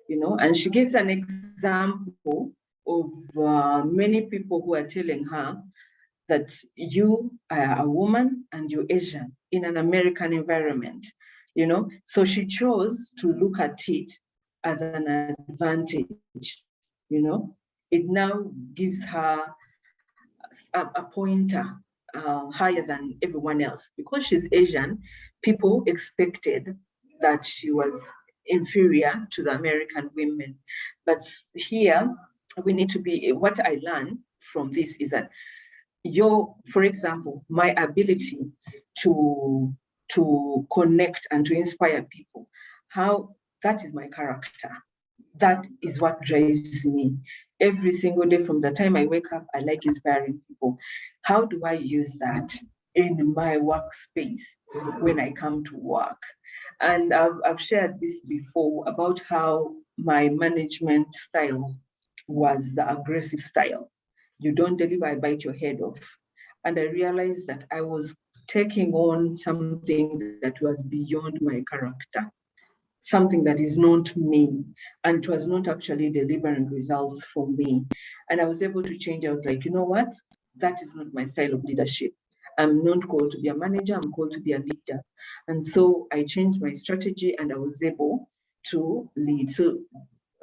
You know, and she gives an example of many people who are telling her that you are a woman and you're Asian in an American environment, you know. So she chose to look at it as an advantage, you know. It now gives her a pointer higher than everyone else. Because she's Asian, people expected that she was inferior to the American women. But here, we need to be, what I learned from this is that for example, my ability to connect and to inspire people, that is my character. That is what drives me. Every single day from the time I wake up, I like inspiring people. How do I use that in my workspace when I come to work? And I've shared this before about how my management style was the aggressive style. You don't deliver, I bite your head off. And I realized that I was taking on something that was beyond my character, something that is not me, and it was not actually delivering results for me. And I was able to change. I was like, you know what? That is not my style of leadership. I'm not called to be a manager, I'm called to be a leader. And so I changed my strategy and I was able to lead. So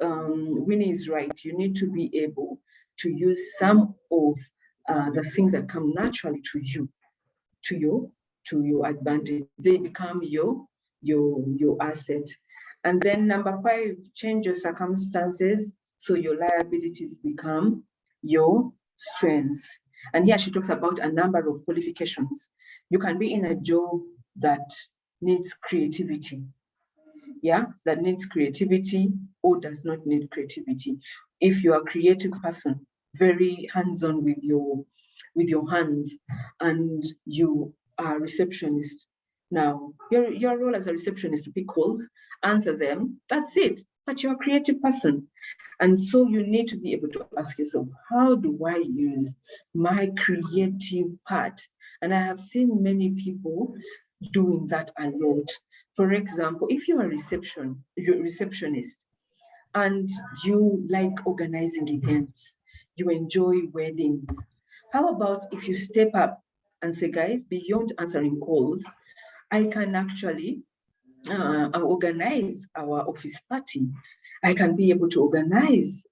Winnie is right. You need to be able to use some of the things that come naturally to you, to your advantage. They become your asset. And then number 5, change your circumstances so your liabilities become your strength. And here she talks about a number of qualifications. You can be in a job that needs creativity. Yeah, that needs creativity or does not need creativity. If you're a creative person, very hands-on with your hands, and you are a receptionist. Now, your role as a receptionist to pick calls, answer them, that's it. But you're a creative person. And so you need to be able to ask yourself, how do I use my creative part? And I have seen many people doing that a lot. For example, if you're a receptionist and you like organizing events, you enjoy weddings, how about if you step up and say, guys, beyond answering calls, I can actually organize our office party. I can be able to organize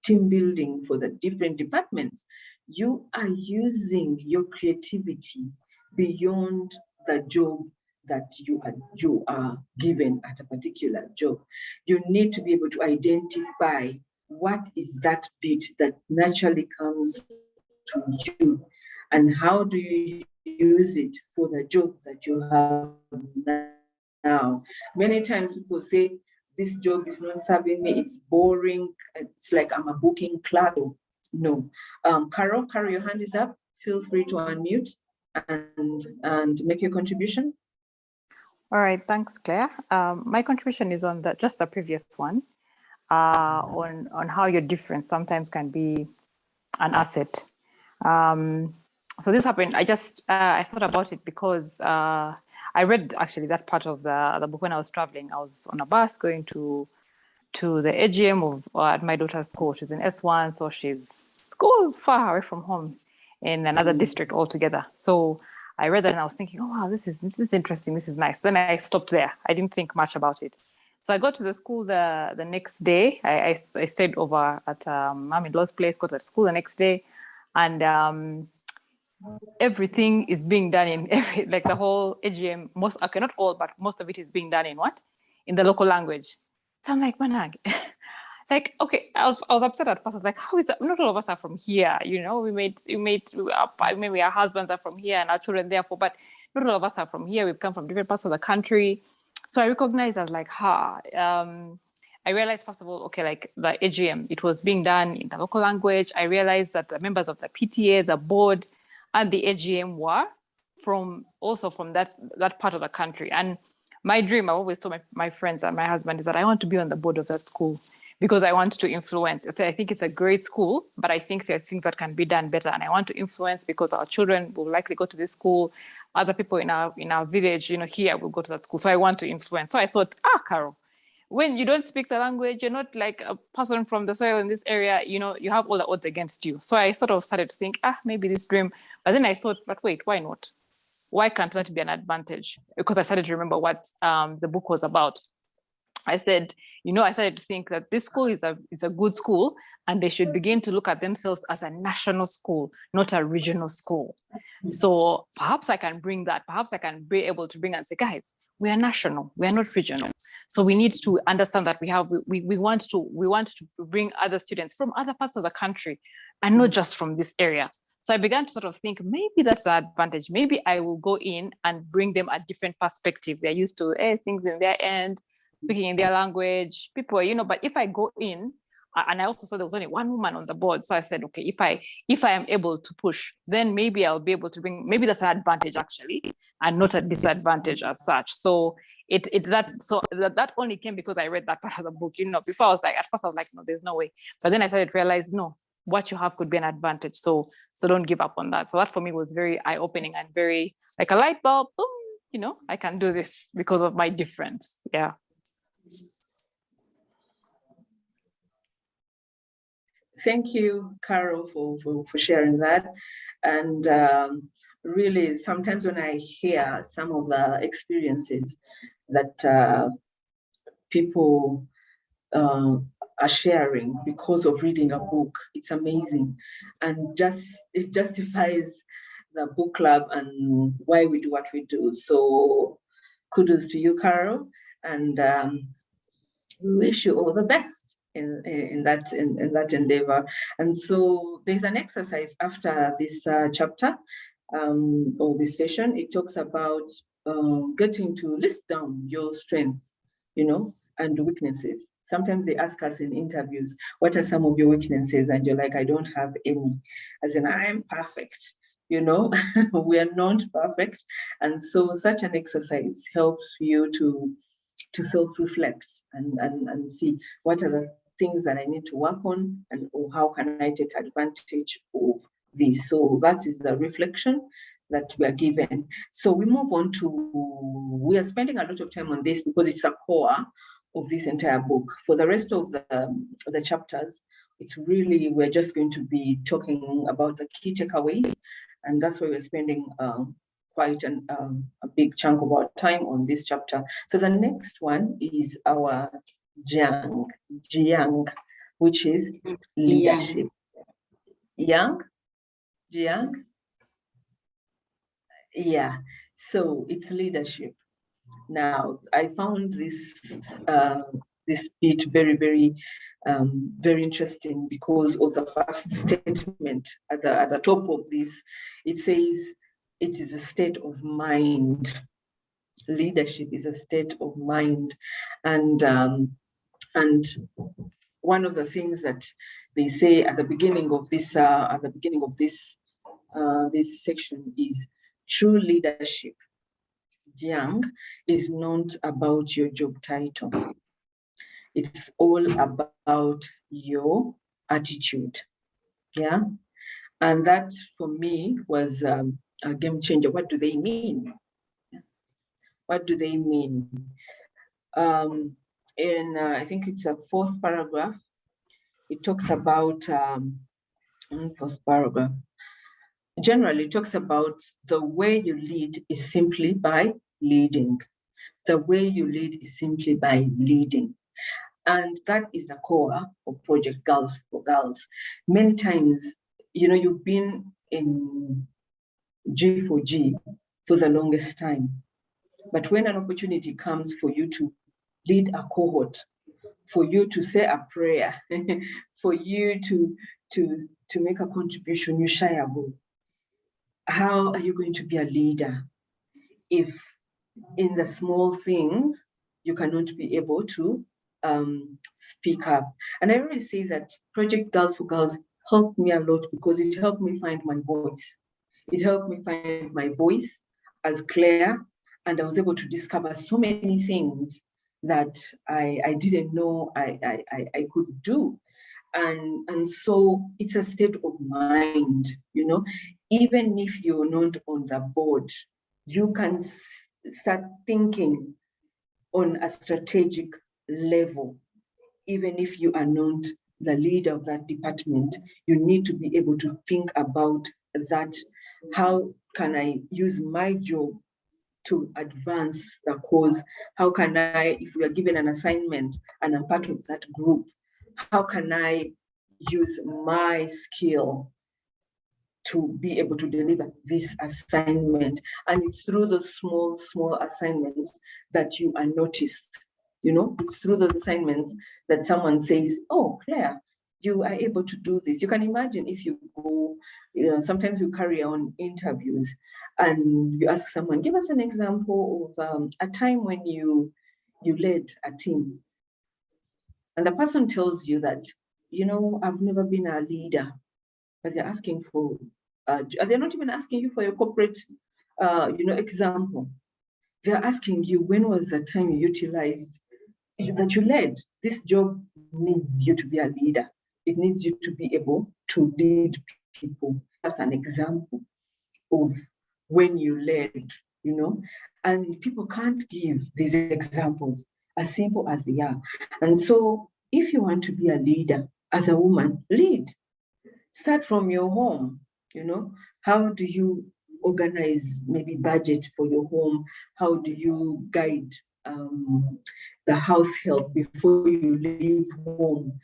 team building for the different departments. You are using your creativity beyond the job that you are given at a particular job. You need to be able to identify what is that bit that naturally comes to you, and how do you use it for the job that you have now. Many times people say, this job is not serving me, it's boring, it's like I'm a booking clerk. No. Carol, your hand is up. Feel free to unmute and make your contribution. All right, thanks, Claire. My contribution is on just the previous one, on how your difference sometimes can be an asset. So this happened. I thought about it because I read actually that part of the book when I was traveling. I was on a bus going to the AGM of at my daughter's school. She's in S1, so she's school far away from home in another district altogether. So I read that and I was thinking, oh wow, this is interesting. This is nice. Then I stopped there. I didn't think much about it. So I got to the school the next day. I stayed over at mom-in-law's place. Got to school the next day, and everything is being done in like the whole AGM. Not all, but most of it is being done in the local language. So I'm like, Manag, like, okay, I was upset at first. I was like, how is that? Not all of us are from here, you know. Maybe our husbands are from here and our children therefore, but not all of us are from here. We've come from different parts of the country. So I recognized as like, and I realized, first of all, okay, like the AGM, it was being done in the local language. I realized that the members of the PTA, the board, and the AGM were from that part of the country. And my dream, I always told my friends and my husband, is that I want to be on the board of that school because I want to influence. I think it's a great school, but I think there are things that can be done better. And I want to influence because our children will likely go to this school. Other people in our village, here will go to that school. So I want to influence. So I thought, Carol, when you don't speak the language, you're not like a person from the soil in this area, you have all the odds against you. So I sort of started to think, maybe this dream. But then I thought, but wait, why not? Why can't that be an advantage? Because I started to remember what the book was about. I said, I started to think that this school is a good school and they should begin to look at themselves as a national school, not a regional school. So perhaps I can bring that. Perhaps I can be able to bring and say, guys, we are national, we are not regional. So we need to understand that we want to bring other students from other parts of the country and not just from this area. So I began to sort of think, maybe that's an advantage. Maybe I will go in and bring them a different perspective. They're used to things in their end, speaking in their language, people, but if I go in, and I also saw there was only one woman on the board. So I said, okay, if I am able to push, then maybe I'll be able to bring, maybe that's an advantage actually, and not a disadvantage as such. So that only came because I read that part of the book, before at first I was like, no, there's no way. But then I started to realize, no, what you have could be an advantage. So don't give up on that. So that for me was very eye-opening and very like a light bulb, boom, I can do this because of my difference. Yeah. Thank you, Carol, for sharing that. And really, sometimes when I hear some of the experiences that people are sharing because of reading a book, it's amazing. And it justifies the book club and why we do what we do. So kudos to you, Carol. And we wish you all the best in that endeavor. And so there's an exercise after this chapter or this session. It talks about getting to list down your strengths, and weaknesses. Sometimes they ask us in interviews, what are some of your weaknesses? And you're like, I don't have any, as in I'm perfect. We are not perfect. And so such an exercise helps you to self-reflect and see what are the things that I need to work on or how can I take advantage of this. So that is the reflection that we are given. So we move on we are spending a lot of time on this because it's a core of this entire book. For the rest of the chapters, it's really, we're just going to be talking about the key takeaways, and that's why we're spending quite a big chunk of our time on this chapter. So the next one is our Jiang, which is leadership. Jiang? Yeah, so it's leadership. Now, I found this bit very, very, very interesting because of the first statement at the top of this. It says, it is a state of mind. Leadership is a state of mind, and one of the things that they say at the beginning of this this section is true leadership, Jiang, is not about your job title. It's all about your attitude. Yeah. And that for me was a game changer. What do they mean? What do they mean? In I think it's a fourth paragraph, it talks about fourth paragraph. Generally, it talks about the way you lead is simply by leading. The way you lead is simply by leading. And that is the core of Project Girls for Girls. Many times, you've been in G4G for the longest time. But when an opportunity comes for you to lead a cohort, for you to say a prayer, for you to make a contribution, you shy away. How are you going to be a leader if in the small things you cannot be able to speak up. And I always say that Project Girls for Girls helped me a lot because it helped me find my voice. It helped me find my voice as Claire, and I was able to discover so many things that I didn't know I could do. And so it's a state of mind, you know, even if you're not on the board, you can start thinking on a strategic level. Even if you are not the leader of that department, you need to be able to think about that. How can I use my job to advance the cause? How can I, if we are given an assignment and I'm part of that group, how can I use my skill to be able to deliver this assignment? And it's through those small assignments that you are noticed. You know, it's through those assignments that someone says, oh, Claire, you are able to do this. You can imagine if you go, sometimes you carry on interviews and you ask someone, give us an example of a time when you led a team. And the person tells you that, you know, I've never been a leader, but they're asking for, they're not even asking you for your corporate, example. They're asking you, when was the time you utilized, that you led? This job needs you to be a leader. It needs you to be able to lead people. That's an example of when you led, you know, and people can't give these examples as simple as they are. And so if you want to be a leader as a woman, lead. Start from your home, you know. How do you organize maybe budget for your home? How do you guide the house help before you leave home?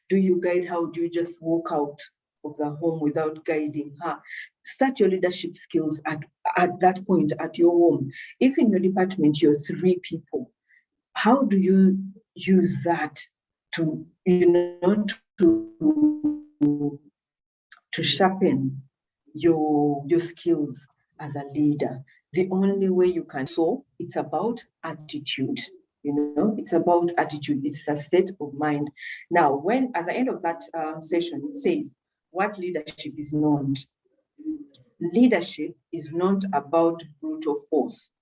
Do you guide? How do you just walk out of the home without guiding her? Start your leadership skills at that point at your home. If in your department you're 3 people, how do you use that to, you know, to sharpen your skills as a leader? The only way you can. So it's about attitude. You know, it's about attitude. It's a state of mind. Now, when at the end of that session, it says what leadership is not. Leadership is not about brute force.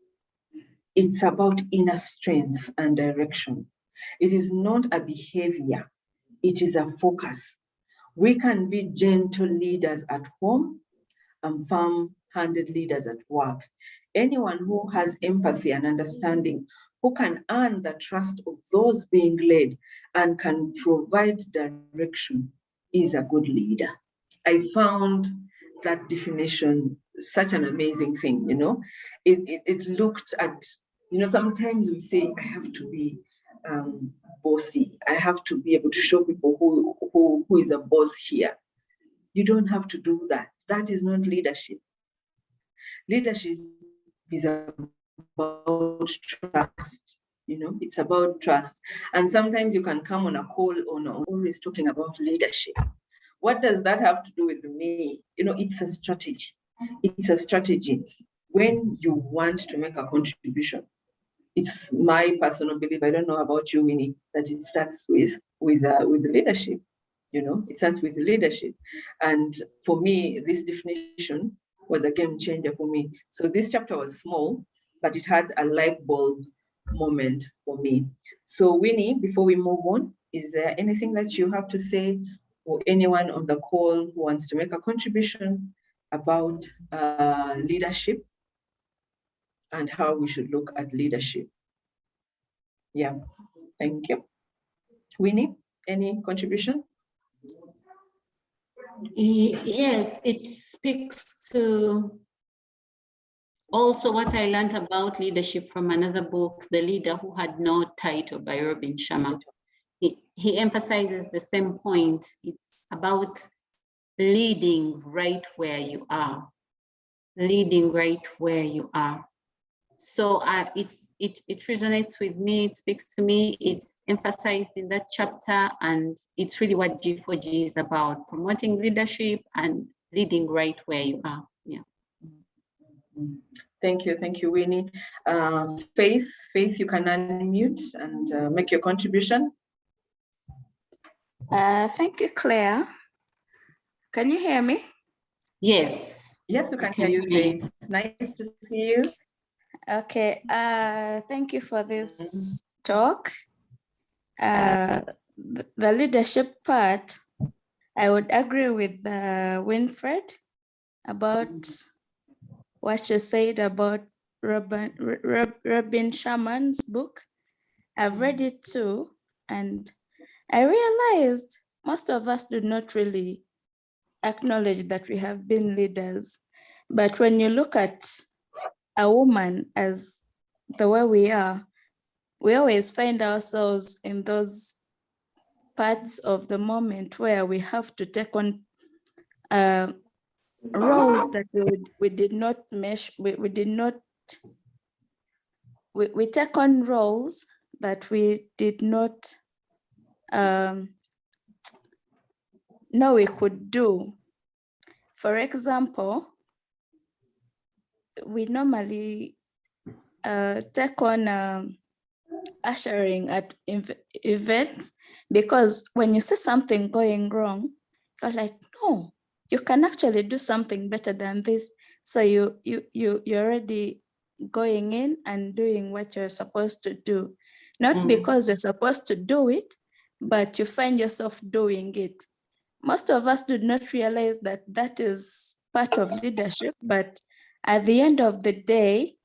It's about inner strength and direction. It is not a behavior. It is a focus. We can be gentle leaders at home and firm-handed leaders at work. Anyone who has empathy and understanding, who can earn the trust of those being led and can provide direction, is a good leader. I found that definition such an amazing thing, you know. It looked at, you know, sometimes we say, I have to be bossy. I have to be able to show people who is the boss here. You don't have to do that. That is not leadership. Leadership is about trust. You know, it's about trust. And sometimes you can come on a call on always talking about leadership. What does that have to do with me? You know, it's a strategy. It's a strategy. When you want to make a contribution, it's my personal belief, I don't know about you, Winnie, that it starts with leadership. You know, it starts with leadership. And for me, this definition was a game changer for me. So this chapter was small, but it had a light bulb moment for me. So Winnie, before we move on, is there anything that you have to say, or anyone on the call who wants to make a contribution about leadership and how we should look at leadership? Yeah, thank you. Winnie, any contribution? Yes, it speaks to also what I learned about leadership from another book, The Leader Who Had No Title by Robin Sharma. He emphasizes the same point. It's about leading right where you are. Leading right where you are. So it resonates with me, it speaks to me, it's emphasized in that chapter, and it's really what G4G is about, promoting leadership and leading right where you are. Yeah. Thank you, Winnie. Faith, you can unmute and and make your contribution. Thank you, Claire. Can you hear me? Yes. Yes, we can hear you, Faith. Nice to see you. Okay, thank you for this talk. The leadership part, I would agree with Winfred about what you said about Robin Sharman's book. I've read it too, and I realized most of us do not really acknowledge that we have been leaders. But when you look at a woman as the way we are, we always find ourselves in those parts of the moment where we have to take on roles that we did not mesh, we did not, we take on roles that we did not know we could do. For example, we normally take on ushering at events, because when you see something going wrong, you're like, no, you can actually do something better than this. So you're already going in and doing what you're supposed to do, not because you're supposed to do it, but you find yourself doing it. Most of us do not realize that that is part of leadership, but at the end of the day,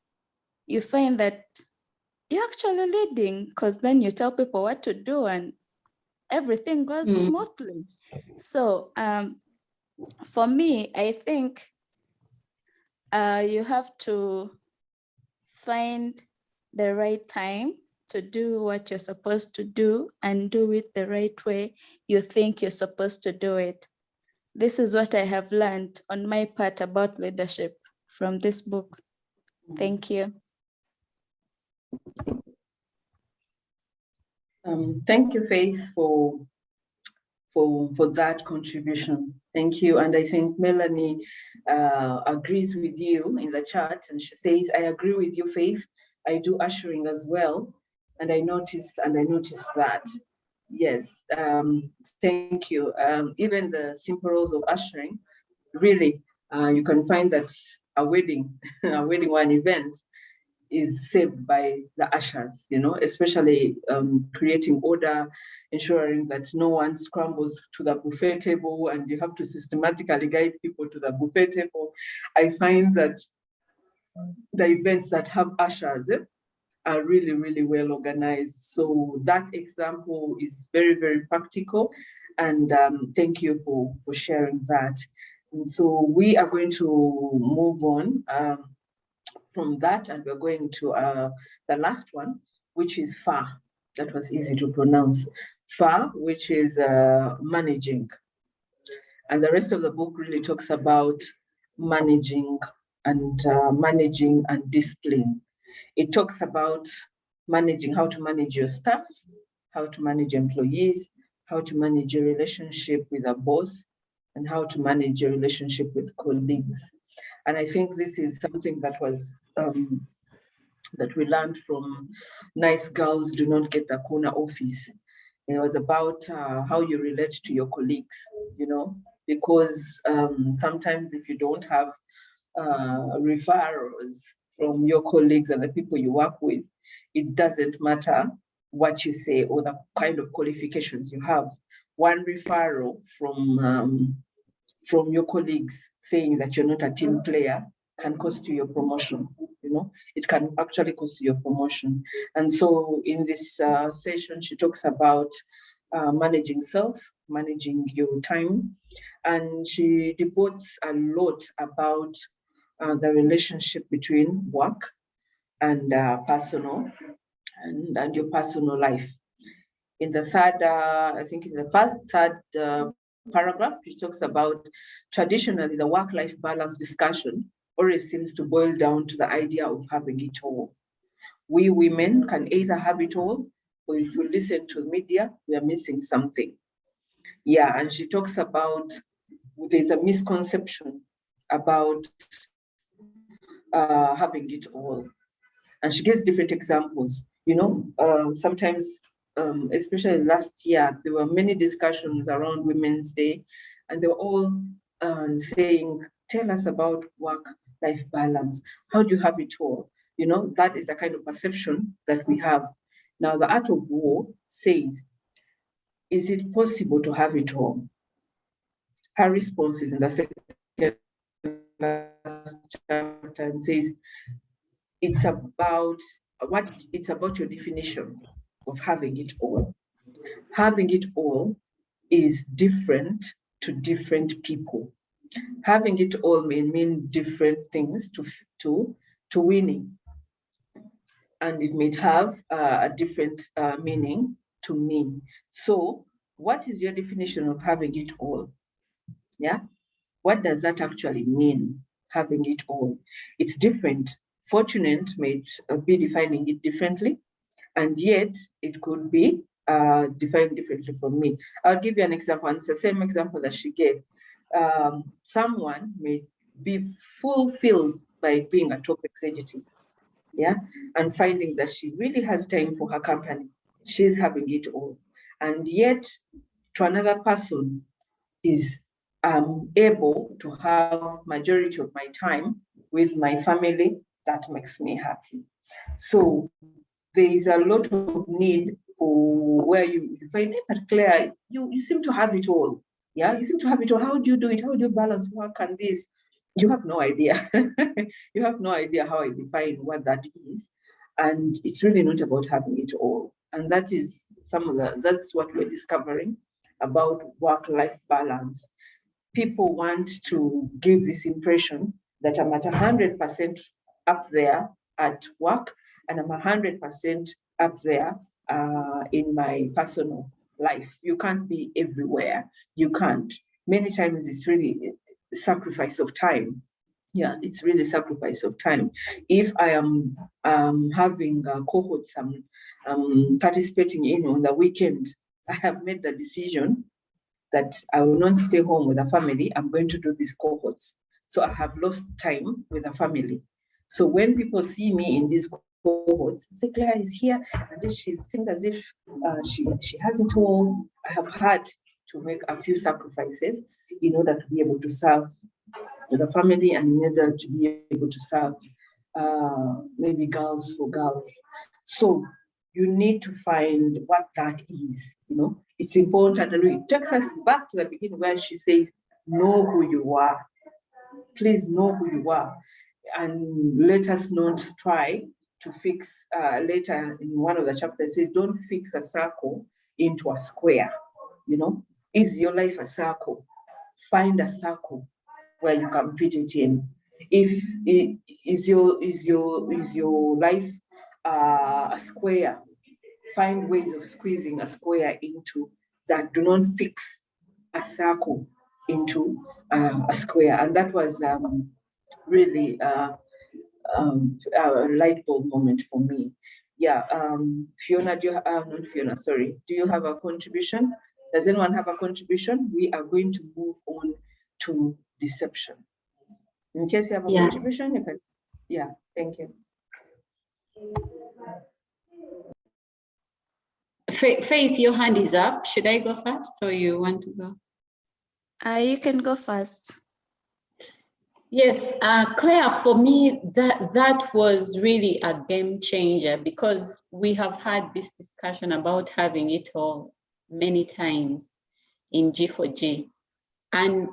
you find that you're actually leading, because then you tell people what to do and everything goes smoothly. So for me, I think you have to find the right time to do what you're supposed to do and do it the right way you think you're supposed to do it. This is what I have learned on my part about leadership from this book. Thank you. Thank you, Faith, for that contribution. Thank you. And I think Melanie agrees with you in the chat, and she says, I agree with you, Faith. I do ushering as well. And I noticed that. Yes, thank you. Even the simple roles of ushering, really, you can find that a wedding, one event is saved by the ushers, especially creating order, ensuring that no one scrambles to the buffet table and you have to systematically guide people to the buffet table. I find that the events that have ushers are really, really well organized. So that example is very, very practical. And thank you for sharing that. And so we are going to move on from that, and we're going to the last one, which is FAR. That was easy to pronounce. FAR, which is managing. And the rest of the book really talks about managing and discipline. It talks about managing, how to manage your staff, how to manage employees, how to manage your relationship with a boss, and how to manage your relationship with colleagues. And I think this is something that was that we learned from Nice Girls Do Not Get the Corner Office. It was about how you relate to your colleagues, because sometimes if you don't have referrals from your colleagues and the people you work with, it doesn't matter what you say or the kind of qualifications you have. One referral from your colleagues saying that you're not a team player can cost you your promotion. It can actually cost you your promotion. And so in this session, she talks about managing self, managing your time, and she devotes a lot about the relationship between work and personal and your personal life. In the third, I think in the third paragraph, she talks about traditionally the work-life balance discussion always seems to boil down to the idea of having it all. We women can either have it all, or if we listen to the media, we are missing something. Yeah, and she talks about there's a misconception about having it all. And she gives different examples. You know, sometimes, especially last year, there were many discussions around Women's Day, and they were all saying, tell us about work-life balance. How do you have it all? You know, that is the kind of perception that we have. Now, the Art of War says, is it possible to have it all? Her response is in the second chapter and says, it's about your definition of having it all. Having it all is different to different people. Having it all may mean different things to Winnie, and it may have a different meaning to me. So, what is your definition of having it all? Yeah, what does that actually mean? Having it all, it's different. Fortunate may be defining it differently, and yet it could be defined differently for me. I'll give you an example, and it's the same example that she gave. Someone may be fulfilled by being a top executive, yeah, and finding that she really has time for her company. She's having it all. And yet, to another person, is able to have majority of my time with my family. That makes me happy. So there is a lot of need for where you find, but Claire, you seem to have it all. Yeah, you seem to have it all. How do you do it? How do you balance work and this? You have no idea. You have no idea how I define what that is. And it's really not about having it all. And that is that's what we're discovering about work-life balance. People want to give this impression that I'm at 100% up there at work, and I'm 100% up there in my personal life. You can't be everywhere. You can't. Many times it's really sacrifice of time. Yeah, it's really sacrifice of time. If I am having cohorts I'm participating in on the weekend, I have made the decision that I will not stay home with the family. I'm going to do these cohorts. So I have lost time with the family. So when people see me in these cohorts, say, Claire is here, and then she thinks as if she has it all. I have had to make a few sacrifices in order to be able to serve the family and in order to be able to serve maybe girls for girls. So you need to find what that is, you know. It's important. And it takes us back to the beginning where she says, know who you are. Please know who you are. And let us not try to fix, later in one of the chapters, it says, don't fix a circle into a square, you know. Is your life a circle? Find a circle where you can fit it in. If it is your life a square, find ways of squeezing a square into that. Do not fix a circle into a square. And that was really a light bulb moment for me. Yeah, Fiona, not Fiona, sorry. Do you have a contribution? Does anyone have a contribution? We are going to move on to deception. In case you have a contribution, you can. Yeah, thank you. Faith, your hand is up. Should I go first or you want to go? You can go first. Yes, Claire, for me, that was really a game changer, because we have had this discussion about having it all many times in G4G. And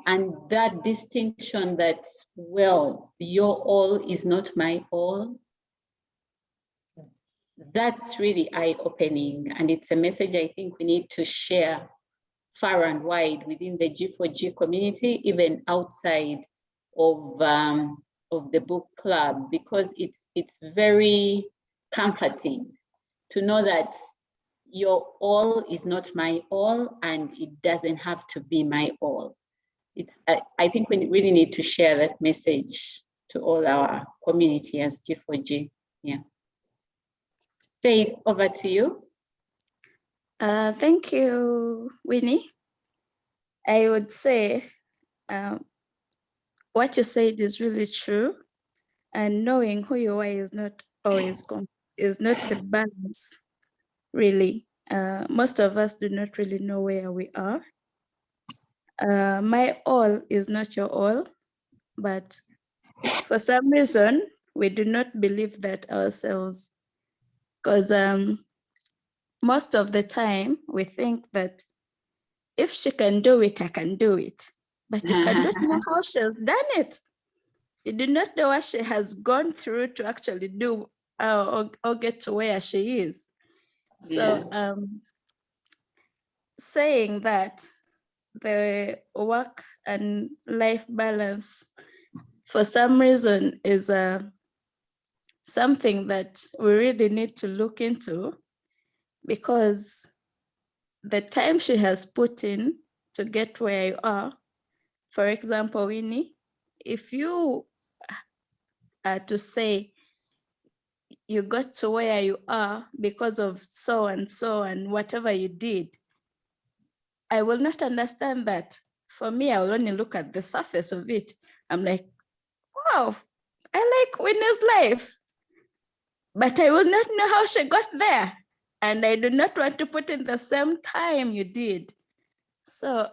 that distinction that, well, your all is not my all, that's really eye-opening. And it's a message I think we need to share far and wide within the G4G community, even outside of the book club, because it's very comforting to know that your all is not my all, and it doesn't have to be my all. I think we really need to share that message to all our community as G4G. Yeah. Faith, over to you. Thank you, Winnie. I would say what you said is really true, and knowing who you are is not always is not the balance, really. Most of us do not really know where we are. My all is not your all, but for some reason, we do not believe that ourselves. Because most of the time, we think that if she can do it, I can do it. But you cannot know how she has done it. You do not know what she has gone through to actually do or get to where she is. So saying that the work and life balance for some reason is something that we really need to look into, because the time she has put in to get where you are, for example, Winnie, if you are to say you got to where you are because of so and whatever you did, I will not understand that. For me, I will only look at the surface of it. I'm like, wow, I like Winnie's life, but I will not know how she got there. And I do not want to put in the same time you did. So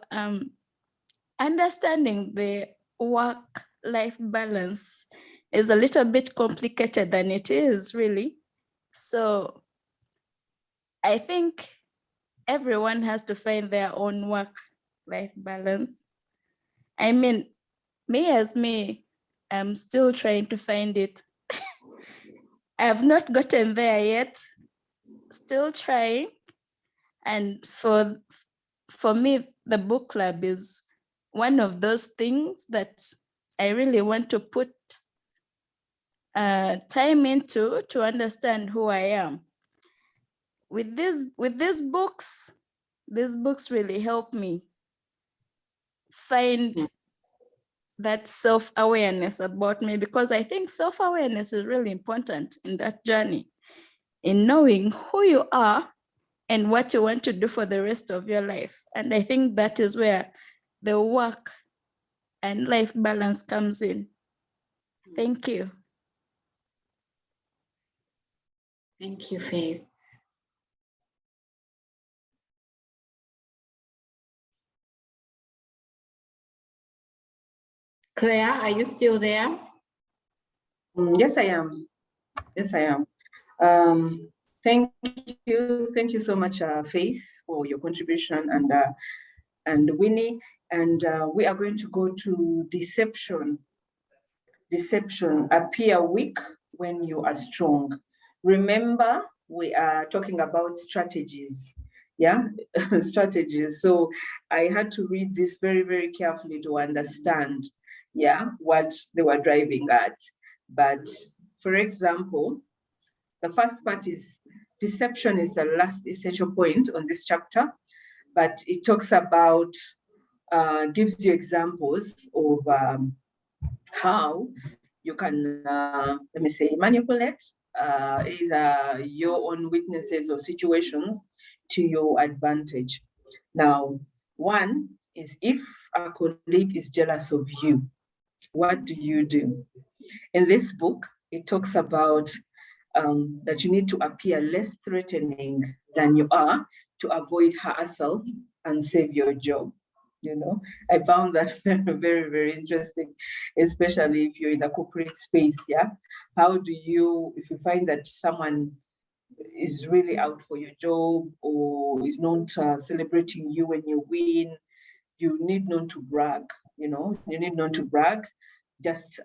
understanding the work-life balance is a little bit complicated than it is, really. So I think everyone has to find their own work-life balance. I mean, me, I'm still trying to find it. I have not gotten there yet, still trying. And for me, the book club is one of those things that I really want to put time into to understand who I am. With these books really help me find that self-awareness about me, because I think self-awareness is really important in that journey, in knowing who you are and what you want to do for the rest of your life. And I think that is where the work and life balance comes in. Thank you. Thank you, Faith. Claire, are you still there? Yes, I am. Yes, I am. Thank you so much, Faith, for your contribution, and Winnie. And we are going to go to deception. Deception, appear weak when you are strong. Remember, we are talking about strategies. Yeah, strategies. So I had to read this very, very carefully to understand, yeah, what they were driving at. But for example, the first part is deception is the last essential point on this chapter, but it talks about, gives you examples of how you can, let me say, manipulate either your own weaknesses or situations to your advantage. Now, one is if a colleague is jealous of you, what do you do? In this book, it talks about that you need to appear less threatening than you are to avoid her assault and save your job. You know, I found that very, very interesting, especially if you're in the corporate space. Yeah, how do you, if you find that someone is really out for your job or is not celebrating you when you win, you need not to brag. You know, you need not to brag. Just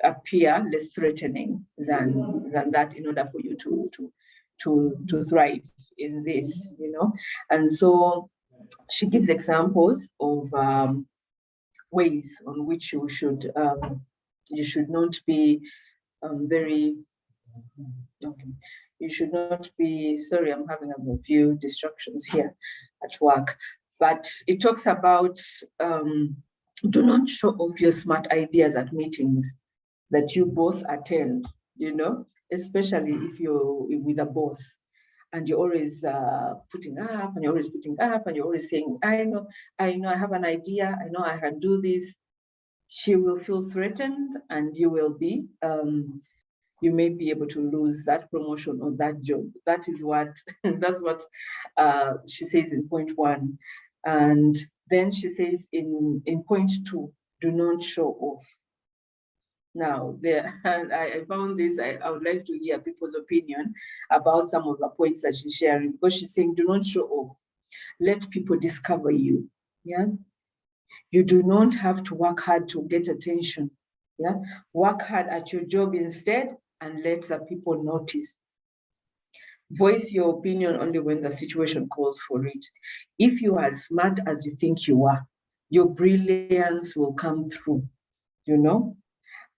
appear less threatening than that in order for you to thrive in this. You know, and so she gives examples of ways on which you should not be very, okay, you should not be, sorry, I'm having a few distractions here at work, but it talks about do not show off your smart ideas at meetings that you both attend, you know, especially if you're with a boss and you're always putting up and you're always putting up and you're always saying, I know, I have an idea, I know I can do this. She will feel threatened and you will be you may be able to lose that promotion or that job. That is what, that's what she says in point 1. And then she says in point 2, do not show off. Now, there, and I found this, I would like to hear people's opinion about some of the points that she's sharing, because she's saying, do not show off. Let people discover you. Yeah. You do not have to work hard to get attention. Yeah. Work hard at your job instead and let the people notice. Voice your opinion only when the situation calls for it. If you are as smart as you think you are, your brilliance will come through, you know?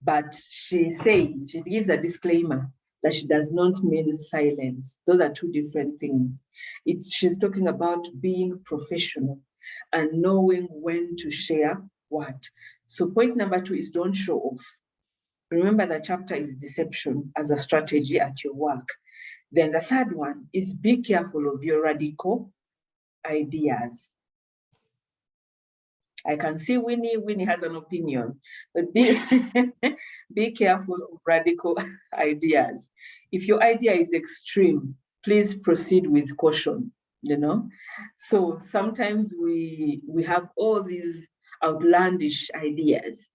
But she says, she gives a disclaimer that she does not mean silence. Those are two different things. She's talking about being professional and knowing when to share what. So point number 2 is don't show off. Remember, the chapter is deception as a strategy at your work. Then the third one is be careful of your radical ideas. I can see Winnie has an opinion, but be careful of radical ideas. If your idea is extreme, please proceed with caution, you know? So sometimes we have all these outlandish ideas,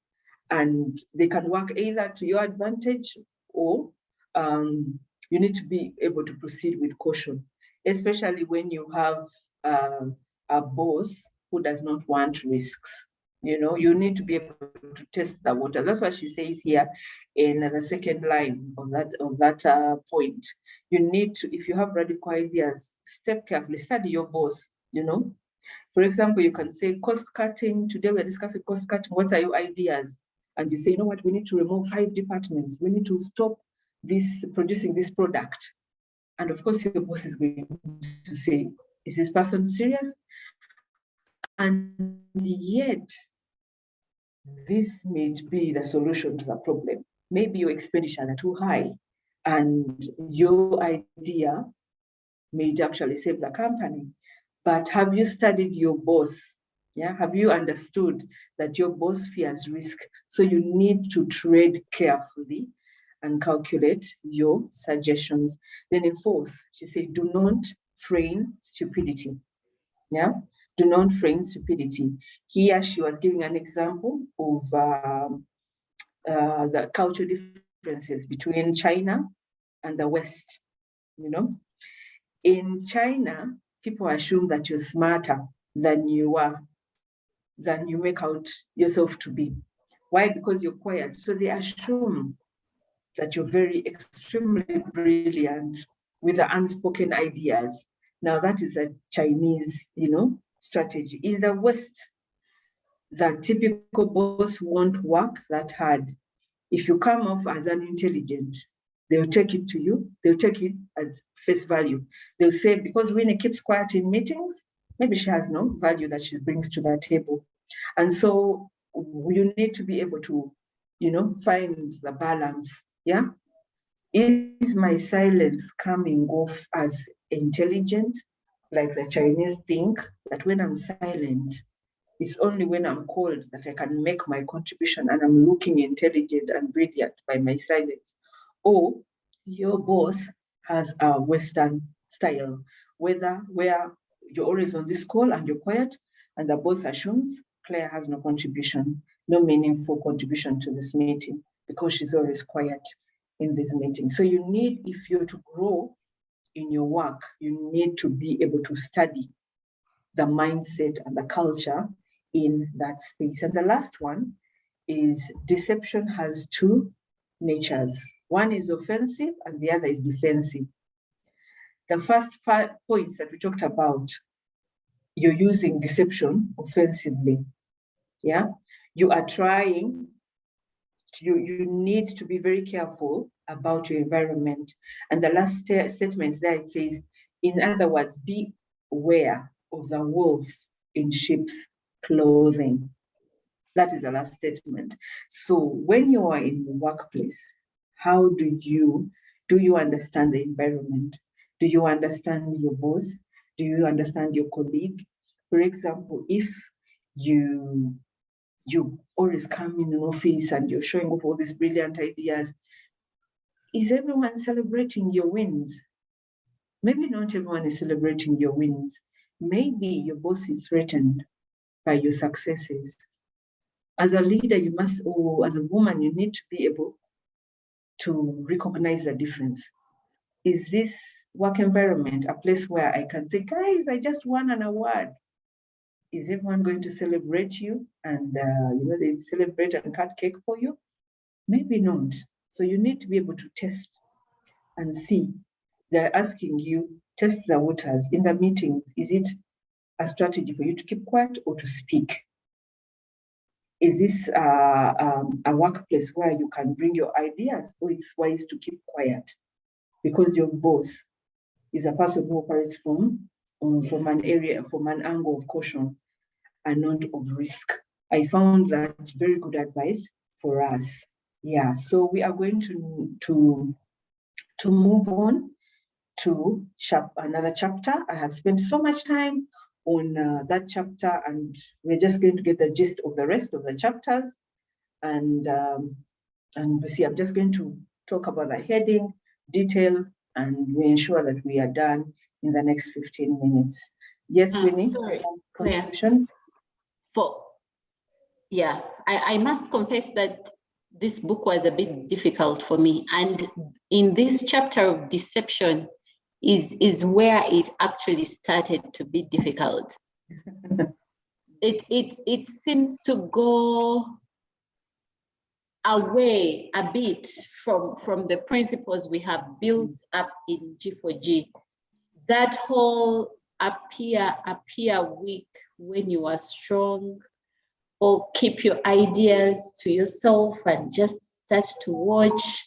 and they can work either to your advantage or you need to be able to proceed with caution, especially when you have a boss who does not want risks. You know, you need to be able to test the water. That's what she says here in the second line of that point. You need to, if you have radical ideas, step carefully, study your boss, you know. For example, you can say cost cutting. Today we're discussing cost cutting. What are your ideas? And you say, you know what, we need to remove 5 departments. We need to stop producing this product. And of course, your boss is going to say, is this person serious? And yet, this may be the solution to the problem. Maybe your expenditures are too high, and your idea may actually save the company. But have you studied your boss? Yeah, have you understood that your boss fears risk? So you need to tread carefully and calculate your suggestions. Then in 4th, she said, do not frame stupidity. Yeah, do not frame stupidity. Here she was giving an example of the cultural differences between China and the West. You know, in China, people assume that you're smarter than you make out yourself to be. Why? Because you're quiet. So they assume that you're very extremely brilliant with the unspoken ideas. Now that is a Chinese, you know, strategy. In the West, the typical boss won't work that hard. If you come off as unintelligent, they'll take it to you. They'll take it as face value. They'll say, because Winnie keeps quiet in meetings, maybe she has no value that she brings to the table. And so you need to be able to, you know, find the balance. Yeah. Is my silence coming off as intelligent, like the Chinese think that when I'm silent, it's only when I'm called that I can make my contribution and I'm looking intelligent and brilliant by my silence? Or your boss has a Western style, where you're always on this call and you're quiet, and the boss assumes Claire has no contribution, no meaningful contribution to this meeting because she's always quiet in this meeting. So you need, if you're to grow in your work, you need to be able to study the mindset and the culture in that space. And the last one is deception has 2 natures. One is offensive and the other is defensive. The first points that we talked about, you're using deception offensively. Yeah, you are trying you need to be very careful about your environment. And the last statement there, it says, in other words, be aware of the wolf in sheep's clothing. That is the last statement. So when you are in the workplace, how do you understand the environment? Do you understand your boss? Do you understand your colleague? For example, if you always come in an office and you're showing off all these brilliant ideas, is everyone celebrating your wins? Maybe not everyone is celebrating your wins. Maybe your boss is threatened by your successes. As a leader, you must, or as a woman, you need to be able to recognize the difference. Is this work environment a place where I can say, guys, I just won an award? Is everyone going to celebrate you and they celebrate and cut cake for you? Maybe not. So you need to be able to test and see. They're asking you, test the waters in the meetings. Is it a strategy for you to keep quiet or to speak? Is this a workplace where you can bring your ideas, or it's wise to keep quiet because your boss is a person who operates from an angle of caution and not of risk? I found that very good advice for us. Yeah, so we are going to move on to another chapter. I have spent so much time on that chapter, and we're just going to get the gist of the rest of the chapters. And we see, I'm just going to talk about the heading, detail, and we ensure that we are done in the next 15 minutes. Yes, Winnie? Sorry, Claire. Contribution? I must confess that this book was a bit difficult for me. And in this chapter of deception is where it actually started to be difficult. It seems to go away a bit from the principles we have built up in G4G. That whole appear weak when you are strong, or keep your ideas to yourself and just start to watch.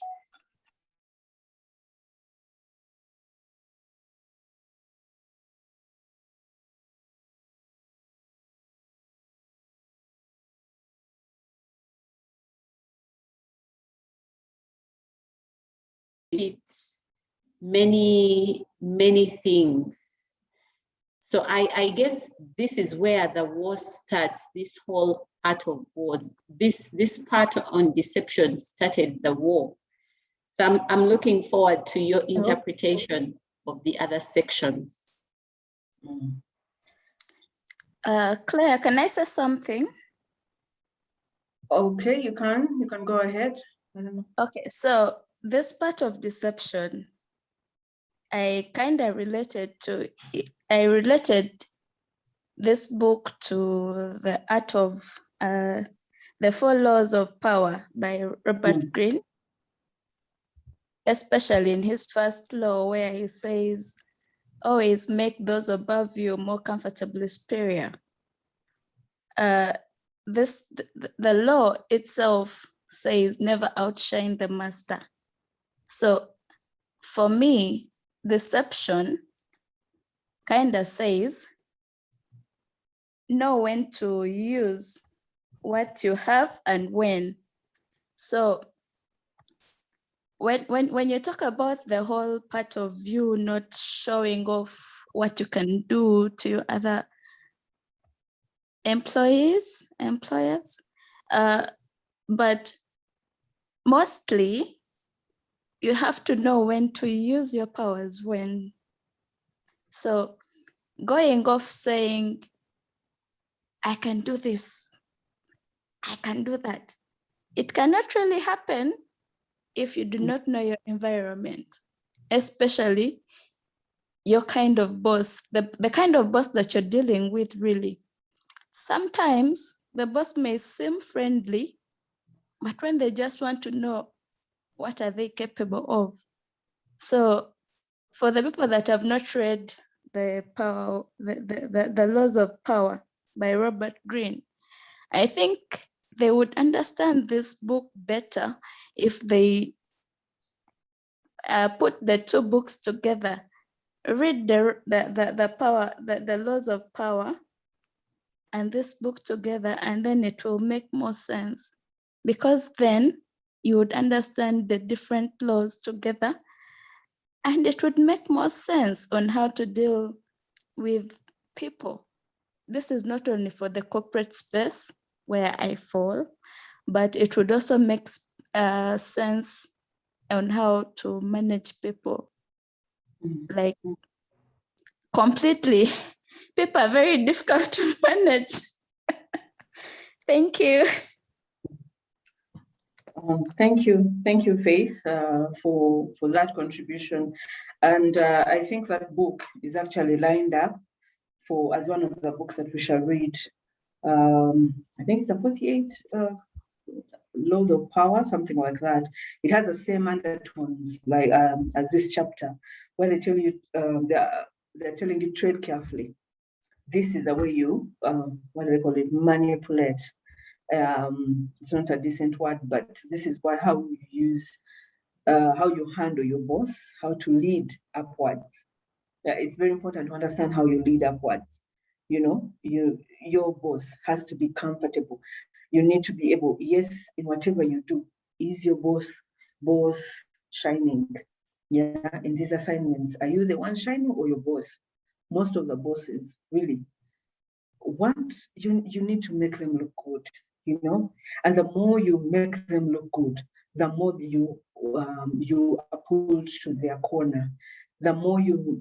It's many things. So I guess this is where the war starts, this whole part of war. This part on deception started the war. So I'm looking forward to your interpretation of the other sections. Claire, can I say something? Okay, you can go ahead. I don't know. Okay, so this part of deception, I related this book to the art of the 4 Laws of Power by Robert Greene, especially in his first law where he says, always make those above you more comfortably superior. The law itself says never outshine the master. So for me, deception says know when to use what you have and when. So when you talk about the whole part of you not showing off what you can do to your other employers, but mostly you have to know when to use your powers when. So going off saying, I can do this, I can do that, it cannot really happen if you do not know your environment, especially your kind of boss, the kind of boss that you're dealing with really. Sometimes the boss may seem friendly, but when they just want to know what are they capable of. So for the people that have not read the Laws of Power by Robert Greene, I think they would understand this book better if they put the 2 books together, read the Laws of Power and this book together, and then it will make more sense, because then you would understand the different laws together and it would make more sense on how to deal with people. This is not only for the corporate space where I fall, but it would also make sense on how to manage people. Mm. Like completely. People are very difficult to manage. Thank you. Thank you, Faith, for that contribution. And I think that book is actually lined up as one of the books that we shall read. I think it's a 48 laws of power, something like that. It has the same undertones like as this chapter, where they tell you they're telling you tread carefully. This is the way you what do they call it, manipulate. It's not a decent word, but this is how you use how you handle your boss, how to lead upwards. It's very important to understand how you lead upwards. You know, your boss has to be comfortable. You need to be able, yes, in whatever you do, is your boss shining? Yeah, in these assignments, are you the one shining or your boss? Most of the bosses really want you need to make them look good, you know, and the more you make them look good, the more you are pulled to their corner. The more you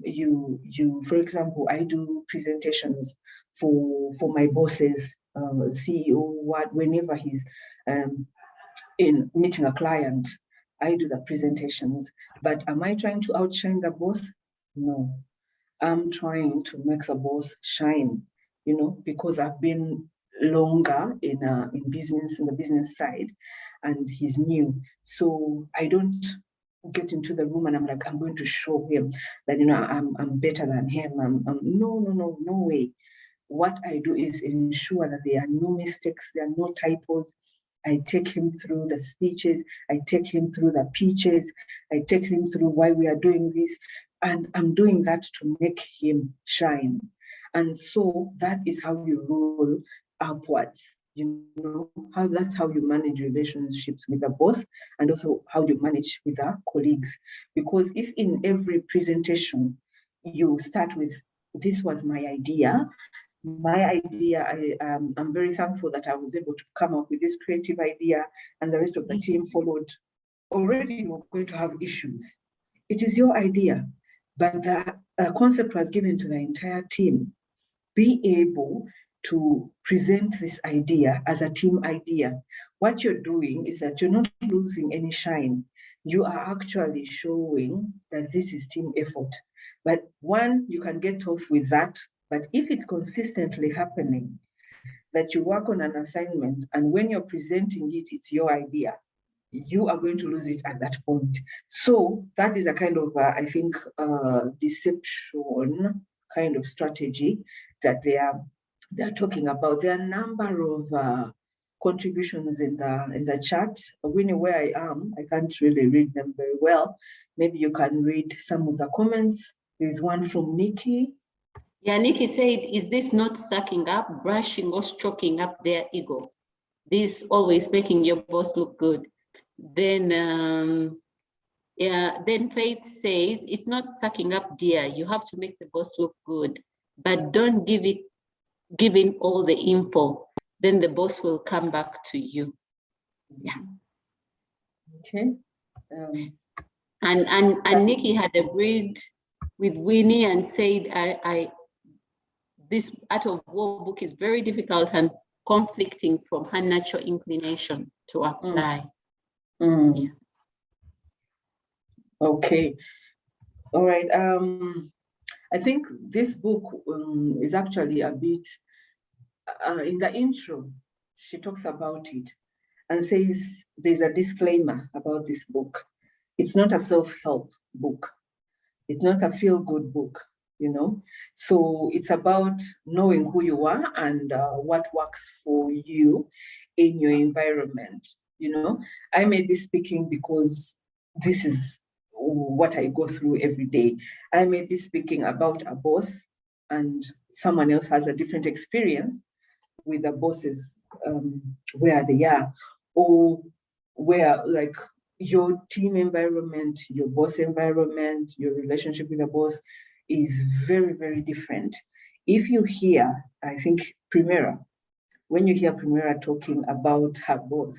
for example, I do presentations for my bosses, CEO, whenever he's in meeting a client, I do the presentations. But am I trying to outshine the boss? No, I'm trying to make the boss shine, you know, because I've been longer in business, in the business side, and he's new. So I don't get into the room and I'm like, I'm going to show him that, you know, I'm better than him. No way. What I do is ensure that there are no mistakes, there are no typos. I take him through the speeches, I take him through the pitches, I take him through why we are doing this. And I'm doing that to make him shine. And so that is how you roll upwards. You know, that's how you manage relationships with the boss and also how you manage with our colleagues. Because if in every presentation you start with, this was my idea, I'm very thankful that I was able to come up with this creative idea and the rest of the team followed. Already you're going to have issues. It is your idea, but the concept was given to the entire team. Be able to present this idea as a team idea. What you're doing is that you're not losing any shine. You are actually showing that this is team effort. But one, you can get off with that. But if it's consistently happening, that you work on an assignment and when you're presenting it, it's your idea, you are going to lose it at that point. So that is a kind of, I think, deception kind of strategy that they are talking about. There are a number of contributions in the chat. Winnie, where I am, I can't really read them very well. Maybe you can read some of the comments. There's one from Nikki. Yeah, Nikki said, is this not sucking up, brushing, or stroking up their ego? This always making your boss look good. Then, then Faith says, it's not sucking up, dear. You have to make the boss look good, but don't give in all the info. Then the boss will come back to you. Yeah. Okay. And Nikki had agreed with Winnie and said, this Art of War book is very difficult and conflicting from her natural inclination to apply. Yeah. Okay. All right. I think this book is actually a bit, in the intro, she talks about it and says there's a disclaimer about this book. It's not a self-help book. It's not a feel-good book, you know? So it's about knowing who you are and what works for you in your environment, you know? I may be speaking because this is what I go through every day. I may be speaking about a boss and someone else has a different experience with the bosses where they are, or where like your team environment, your boss environment, your relationship with the boss is very, very different. If you hear, I think Primera, when you hear Primera talking about her boss,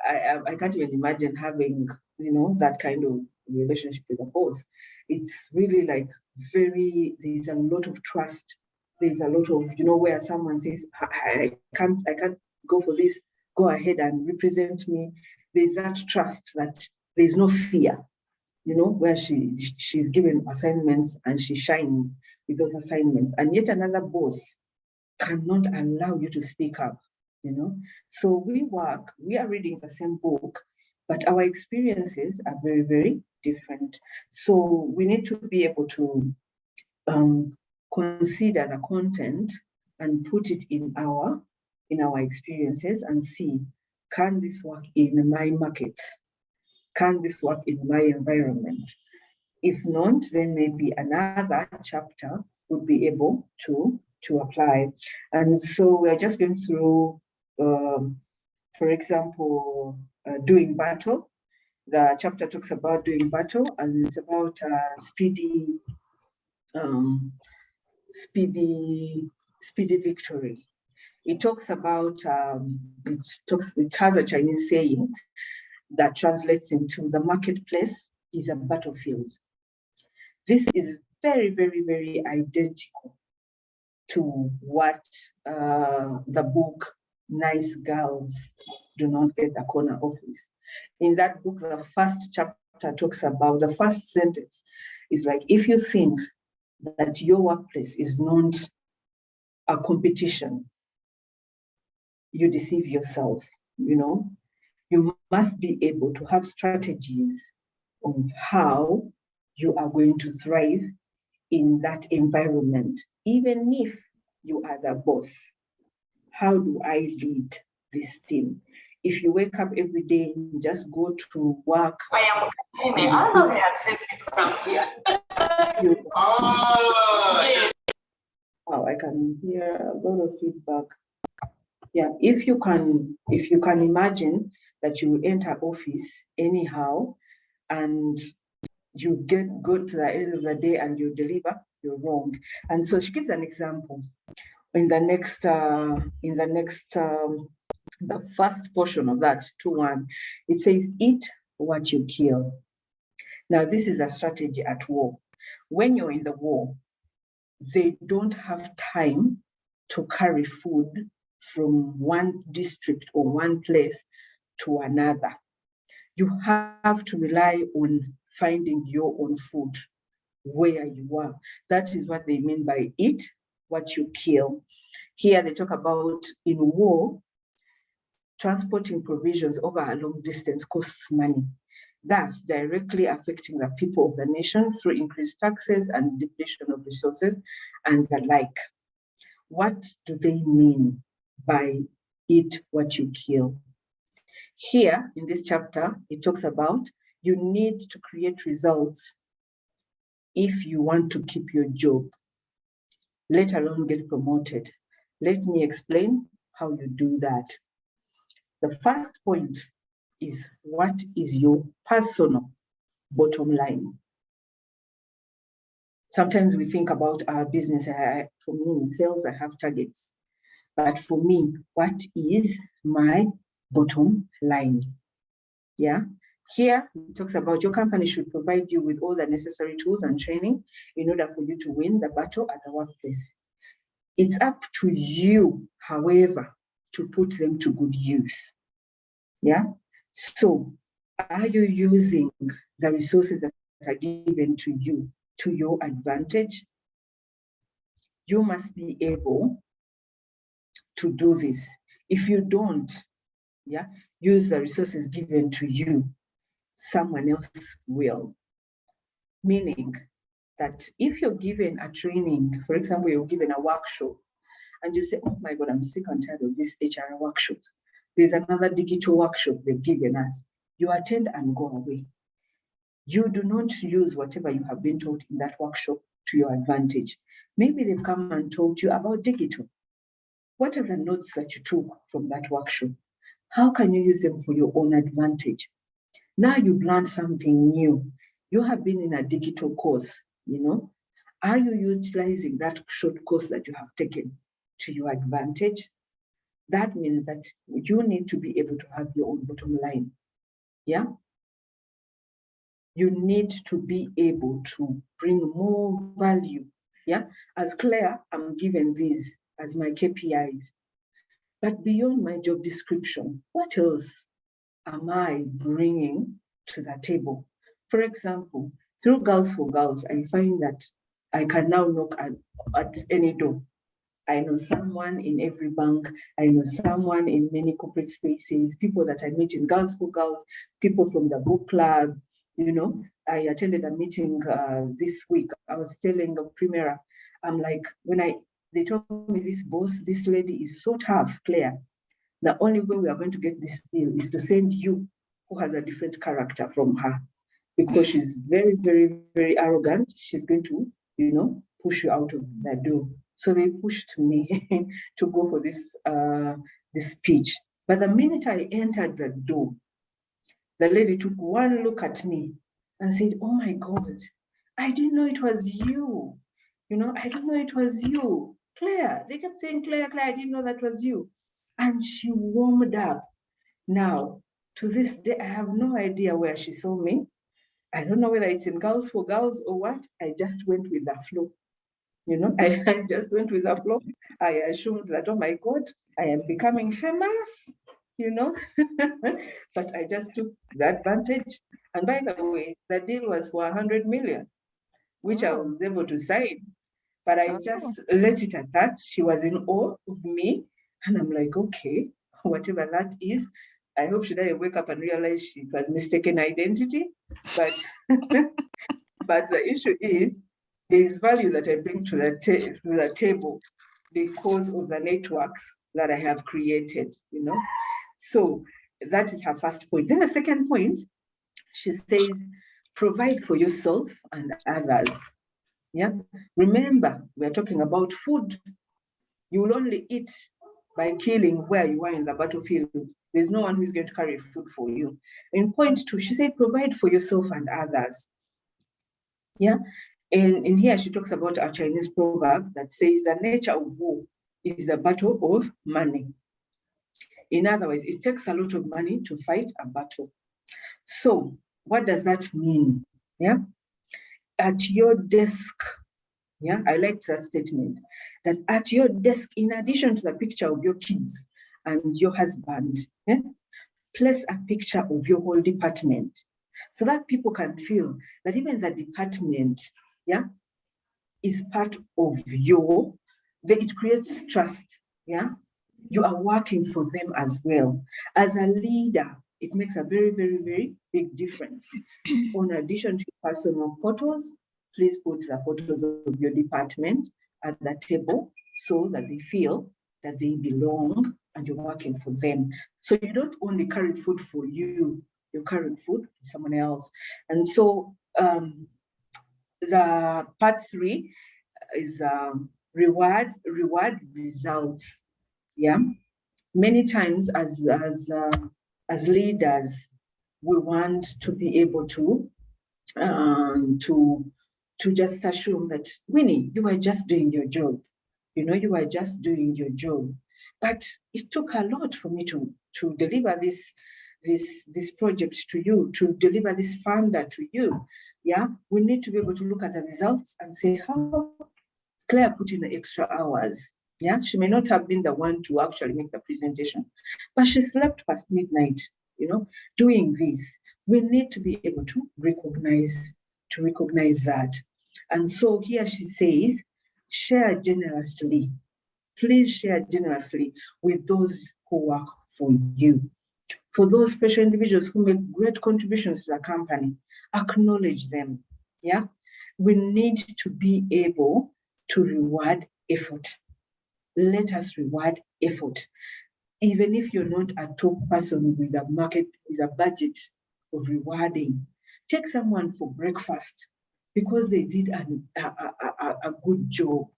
I can't even imagine having, that kind of relationship with a boss. It's really like there's a lot of trust. There's a lot of, where someone says, I can't go for this, go ahead and represent me. There's that trust that there's no fear, where she's given assignments and she shines with those assignments. And yet another boss cannot allow you to speak up, So we are reading the same book, but our experiences are very, very different. So we need to be able to consider the content and put it in our experiences and see, can this work in my market? Can this work in my environment? If not, then maybe another chapter would be able to apply. And so we're just going through, for example, doing battle. The chapter talks about doing battle, and it's about speedy victory. It talks about, it has a Chinese saying that translates into the marketplace is a battlefield. This is very, very, very identical to what the book Nice Girls Do Not Get the Corner Office. In that book, the first chapter talks about, the first sentence is like, if you think that your workplace is not a competition, you deceive yourself, You must be able to have strategies on how you are going to thrive in that environment, even if you are the boss. How do I lead this team? If you wake up every day and just go to work. I am continuing. I don't have to come here. Oh, I can hear a lot of feedback. Yeah, if you can imagine that you enter office anyhow and you go to the end of the day and you deliver, you're wrong. And so she gives an example in the first portion of that 2:1. It says, eat what you kill. Now, this is a strategy at war. When you're in the war, they don't have time to carry food from one district or one place to another. You have to rely on finding your own food where you are. That is what they mean by eat what you kill. Here they talk about, in war, transporting provisions over a long distance costs money, thus directly affecting the people of the nation through increased taxes and depletion of resources and the like. What do they mean by eat what you kill? Here in this chapter, it talks about you need to create results if you want to keep your job, let alone get promoted. Let me explain how you do that. The first point is, what is your personal bottom line? Sometimes we think about our business. For me, in sales, I have targets. But for me, what is my bottom line? Yeah. Here, it talks about your company should provide you with all the necessary tools and training in order for you to win the battle at the workplace. It's up to you, however, to put them to good use. Yeah. So, are you using the resources that are given to you to your advantage? You must be able to do this. If you don't, use the resources given to you, someone else will. Meaning that if you're given a training, for example, you're given a workshop, and you say, oh my God, I'm sick and tired of these HR workshops. There's another digital workshop they've given us. You attend and go away. You do not use whatever you have been taught in that workshop to your advantage. Maybe they've come and told you about digital. What are the notes that you took from that workshop? How can you use them for your own advantage? Now you've learned something new. You have been in a digital course, Are you utilizing that short course that you have taken to your advantage? that means that you need to be able to have your own bottom line. Yeah. You need to be able to bring more value. Yeah. As Claire, I'm given these as my KPIs. But beyond my job description, what else am I bringing to the table? For example, through Girls for Girls, I find that I can now knock at any door. I know someone in every bank. I know someone in many corporate spaces, people that I meet in Girls for Girls, people from the book club. You know, I attended a meeting this week. I was telling Primera, I'm like, they told me this boss, this lady is so tough, Claire. The only way we are going to get this deal is to send you, who has a different character from her, because she's very, very, very arrogant. She's going to, push you out of the door. So they pushed me to go for this speech. But the minute I entered the door, the lady took one look at me and said, "Oh my God, I didn't know it was you. I didn't know it was you. Claire." They kept saying, Claire, Claire, I didn't know that was you. And she warmed up. Now, to this day, I have no idea where she saw me. I don't know whether it's in Girls for Girls or what. I just went with the flow. I just went with the flow. I assumed that, oh my God, I am becoming famous, but I just took the advantage. And by the way, the deal was for 100 million, which I was able to sign. But I just let it at that. She was in awe of me. And I'm like, okay, whatever that is, I hope she doesn't wake up and realize it was mistaken identity. But but the issue is, there is value that I bring to the table because of the networks that I have created, So that is her first point. Then the second point, she says, provide for yourself and others. Yeah. Remember, we're talking about food. You will only eat by killing where you are in the battlefield. There's no one who's going to carry food for you. In point 2, she said, provide for yourself and others. Yeah. And in here, she talks about a Chinese proverb that says the nature of war is the battle of money. In other words, it takes a lot of money to fight a battle. So what does that mean? Yeah. At your desk, yeah, I liked that statement, that at your desk, in addition to the picture of your kids and your husband, place a picture of your whole department so that people can feel that even the department, yeah, is part of it creates trust, yeah? You are working for them as well. As a leader, it makes a very, very, very big difference. In addition to personal photos, please put the photos of your department at the table so that they feel that they belong and you're working for them. So you don't only carry food for you, you're carrying food for someone else. And so the part 3 is reward results. Yeah, many times as leaders, we want to be able to just assume that, Winnie, you are just doing your job. You are just doing your job. But it took a lot for me to deliver this project to you, to deliver this funder to you. Yeah, we need to be able to look at the results and say, how Claire put in the extra hours. Yeah, she may not have been the one to actually make the presentation, but she slept past midnight, doing this. We need to be able to recognize that. And so here she says, share generously. Please share generously with those who work for you. For those special individuals who make great contributions to the company, acknowledge them. Yeah, we need to be able to reward effort. Let us reward effort. Even if you're not a top person with a budget of rewarding, take someone for breakfast because they did a good job,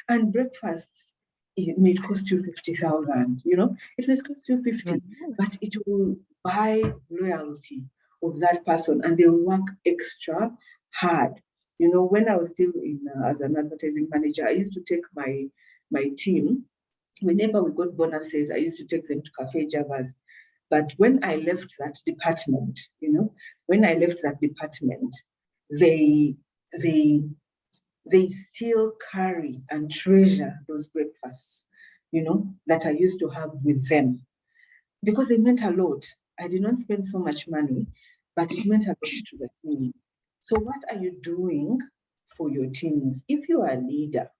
and breakfasts, it may cost you 50,000, it may cost you 50, but it will buy loyalty of that person and they'll work extra hard. When I was still as an advertising manager, I used to take my team whenever we got bonuses, I used to take them to Cafe Javas. But when I left that department, they still carry and treasure those breakfasts, that I used to have with them, because they meant a lot. I did not spend so much money, but it meant a lot to the team. So what are you doing for your teams? If you are a leader,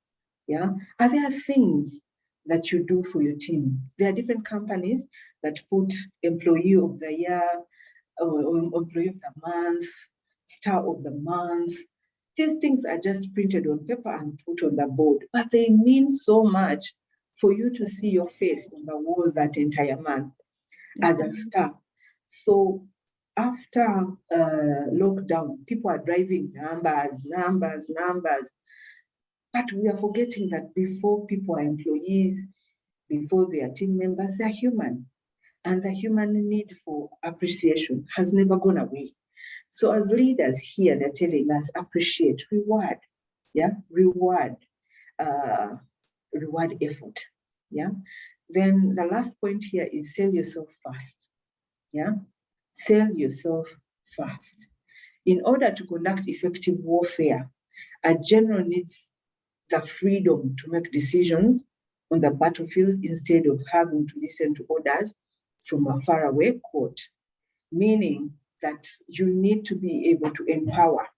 are there things that you do for your team? There are different companies that put employee of the year, or employee of the month, star of the month. These things are just printed on paper and put on the board, but they mean so much for you to see your face on the wall that entire month as a star. So after lockdown, people are driving numbers. But we are forgetting that before people are employees, before they are team members, they are human. And the human need for appreciation has never gone away. So as leaders here, they're telling us appreciate, reward, reward effort, Then the last point here is sell yourself fast, Sell yourself fast. In order to conduct effective warfare, a general needs the freedom to make decisions on the battlefield instead of having to listen to orders from a faraway court, meaning that you need to be able to empower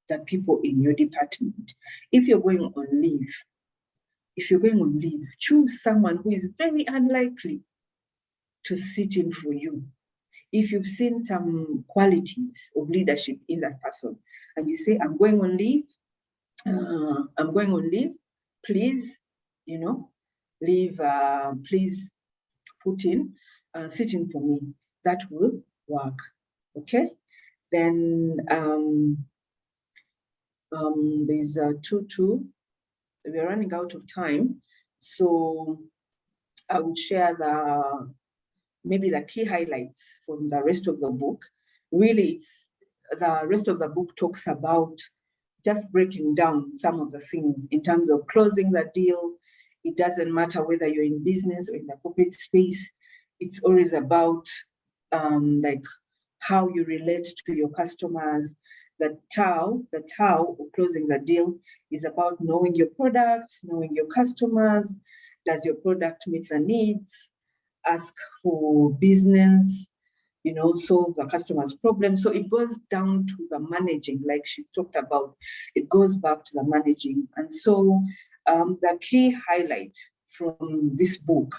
the people in your department. If you're going on leave, choose someone who is very unlikely to sit in for you. If you've seen some qualities of leadership in that person, and you say, I'm going on leave, please, please sit in for me. That will work, okay? Then there's 2. We're running out of time, so I would share maybe the key highlights from the rest of the book. Really, the rest of the book talks about just breaking down some of the things in terms of closing the deal. It doesn't matter whether you're in business or in the corporate space. It's always about like how you relate to your customers. The Tao of closing the deal is about knowing your products, knowing your customers. Does your product meet the needs? Ask for business, solve the customer's problem. So it goes down to the managing, like she talked about. It goes back to the managing. And so the key highlight from this book,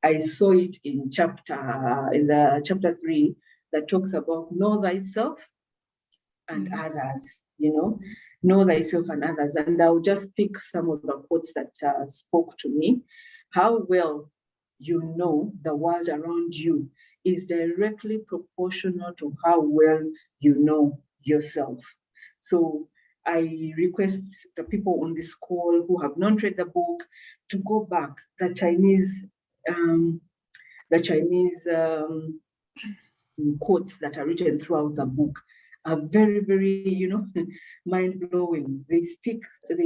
I saw it in the chapter 3 that talks about know thyself and others, know thyself and others. And I'll just pick some of the quotes that spoke to me. How well you know the world around you is directly proportional to how well you know yourself. So I request the people on this call who have not read the book to go back. The Chinese quotes that are written throughout the book are very, very, mind-blowing. They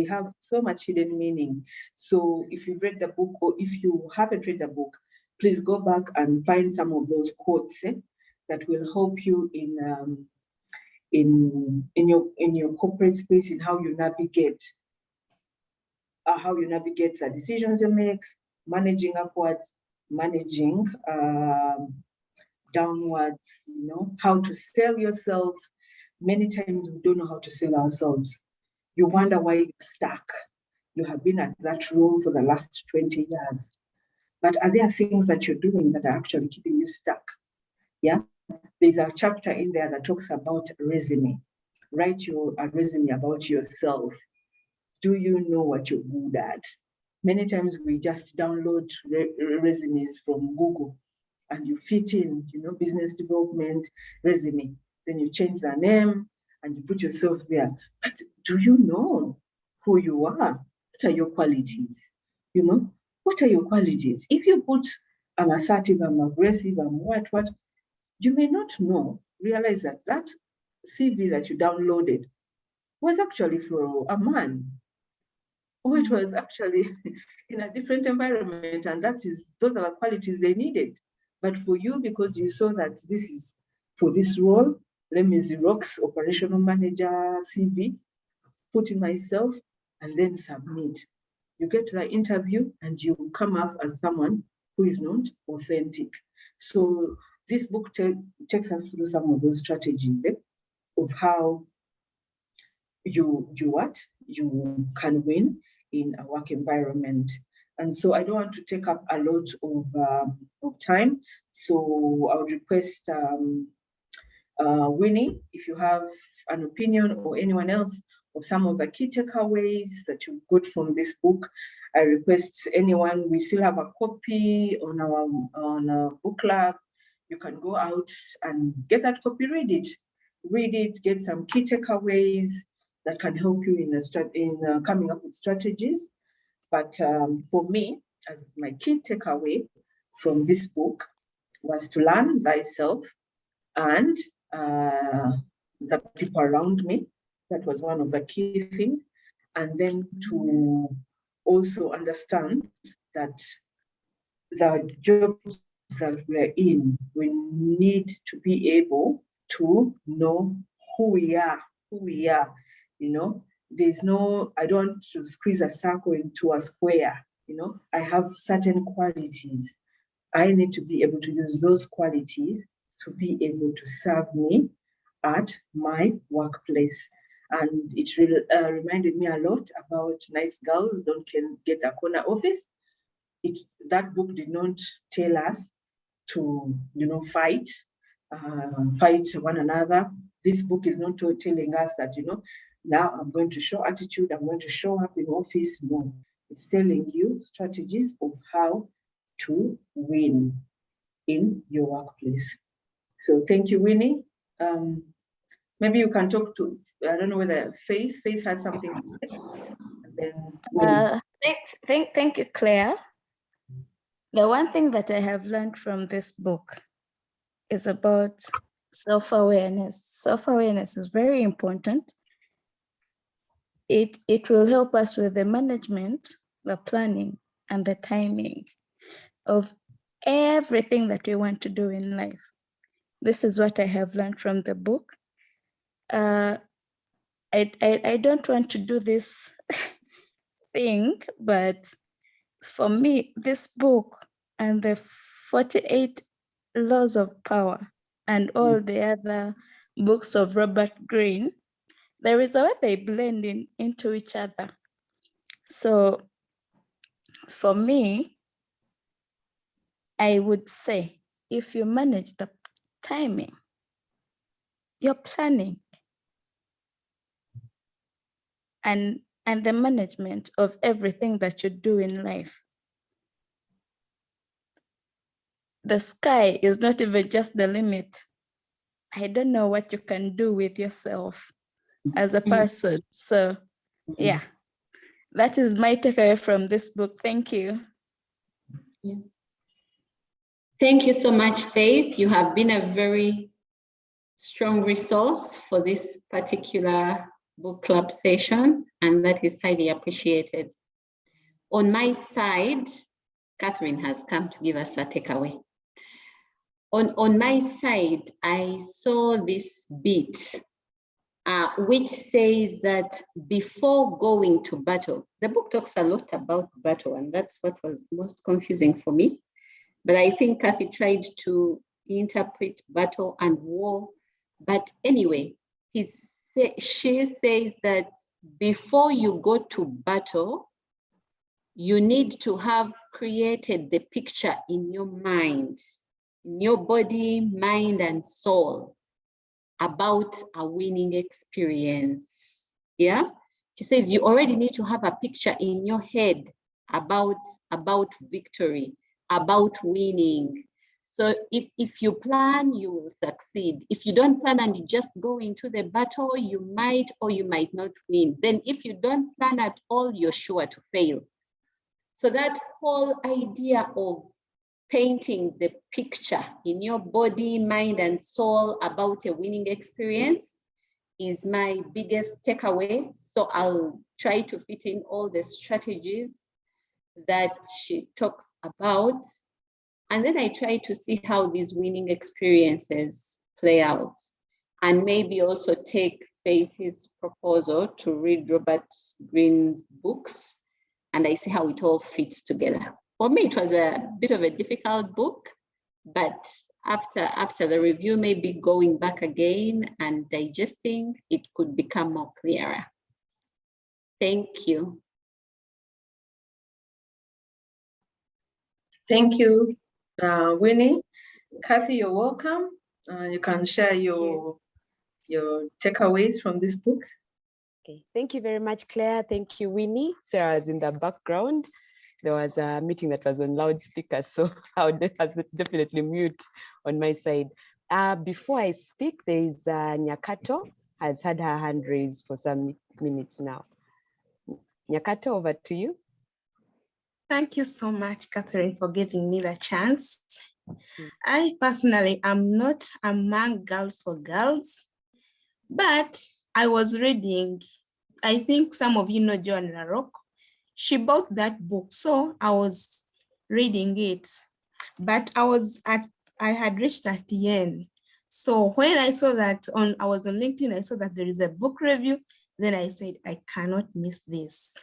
have so much hidden meaning. So if you've read the book, or if you haven't read the book, please go back and find some of those quotes that will help you in your corporate space, in how you navigate the decisions you make, managing upwards, managing downwards, how to sell yourself. Many times we don't know how to sell ourselves. You wonder why you're stuck. You have been at that role for the last 20 years. But are there things that you're doing that are actually keeping you stuck? There's a chapter in there that talks about resume. Write a resume about yourself. Do you know what you're good at? Many times we just download resumes from Google and you fit in, business development resume. Then you change the name and you put yourself there. But do you know who you are? What are your qualities? What are your qualities? If you put I'm assertive, I'm aggressive, I'm what, you may not realize that CV that you downloaded was actually for a man. or it was actually in a different environment, and those are the qualities they needed. But for you, because you saw that this is for this role, let me Xerox operational manager CV, put in myself, and then submit. You get to the interview and you come off as someone who is not authentic. So this book takes us through some of those strategies of how you can win in a work environment. And so I don't want to take up a lot of time. So I would request Winnie, if you have an opinion, or anyone else, of some of the key takeaways that you got from this book. I request anyone, we still have a copy on our book club. You can go out and get that copy, read it, get some key takeaways that can help you in coming up with strategies. But for me, as my key takeaway from this book was to learn thyself and the people around me. That was one of the key things. And then to also understand that the jobs that we're in, we need to be able to know who we are. You know, I don't want to squeeze a circle into a square. You know, I have certain qualities. I need to be able to use those qualities to be able to serve me at my workplace. And it really reminded me a lot about Nice Girls Don't Get a Corner Office. That book did not tell us to, fight one another. This book is not telling us that, now I'm going to show attitude, I'm going to show up in office. No, it's telling you strategies of how to win in your workplace. So thank you, Winnie. Maybe you can talk to, I don't know whether Faith has something to say. And then Thank you, Claire. The one thing that I have learned from this book is about self-awareness. Self-awareness is very important. It will help us with the management, the planning, and the timing of everything that we want to do in life. This is what I have learned from the book. I don't want to do this thing, but for me, this book and the 48 Laws of Power and all the other books of Robert Greene, there is a way they blend into each other. So for me, I would say, if you manage the timing, your planning, and the management of everything that you do in life, the sky is not even just the limit. I don't know what you can do with yourself as a person. So yeah, that is my takeaway from this book. Thank you. Yeah. Thank you so much, Faith. You have been a very strong resource for this particular book club session, and that is highly appreciated. On my side, Catherine has come to give us a takeaway. On my side, I saw this bit which says that before going to battle, the book talks a lot about battle, and that's what was most confusing for me. But I think Kathy tried to interpret battle and war. But anyway, she says that before you go to battle, you need to have created the picture in your mind, in your body, mind, and soul about a winning experience. Yeah? She says you already need to have a picture in your head about victory, about winning. So if you plan, you will succeed. If you don't plan and you just go into the battle, you might or you might not win. Then if you don't plan at all, you're sure to fail. So that whole idea of painting the picture in your body, mind, and soul about a winning experience is my biggest takeaway. So I'll try to fit in all the strategies that she talks about. And then I try to see how these winning experiences play out. And maybe also take Faith's proposal to read Robert Greene's books, and I see how it all fits together. For me, it was a bit of a difficult book, but after the review, maybe going back again and digesting, it could become more clearer. Thank you. Thank you, Winnie. Kathy, you're welcome. You can share your takeaways from this book. Okay, thank you very much, Claire. Thank you, Winnie. Sarah is in the background. There was a meeting that was on loudspeaker, so I would definitely mute on my side. Before I speak, there is Nyakato, has had her hand raised for some minutes now. Nyakato, over to you. Thank you so much, Catherine, for giving me the chance. I personally am not among Girls for Girls, but I was reading, I think some of you know Joan LaRocque. She bought that book, so I was reading it, but I had reached at the end. So when I saw that I was on LinkedIn, I saw that there is a book review, then I said, I cannot miss this.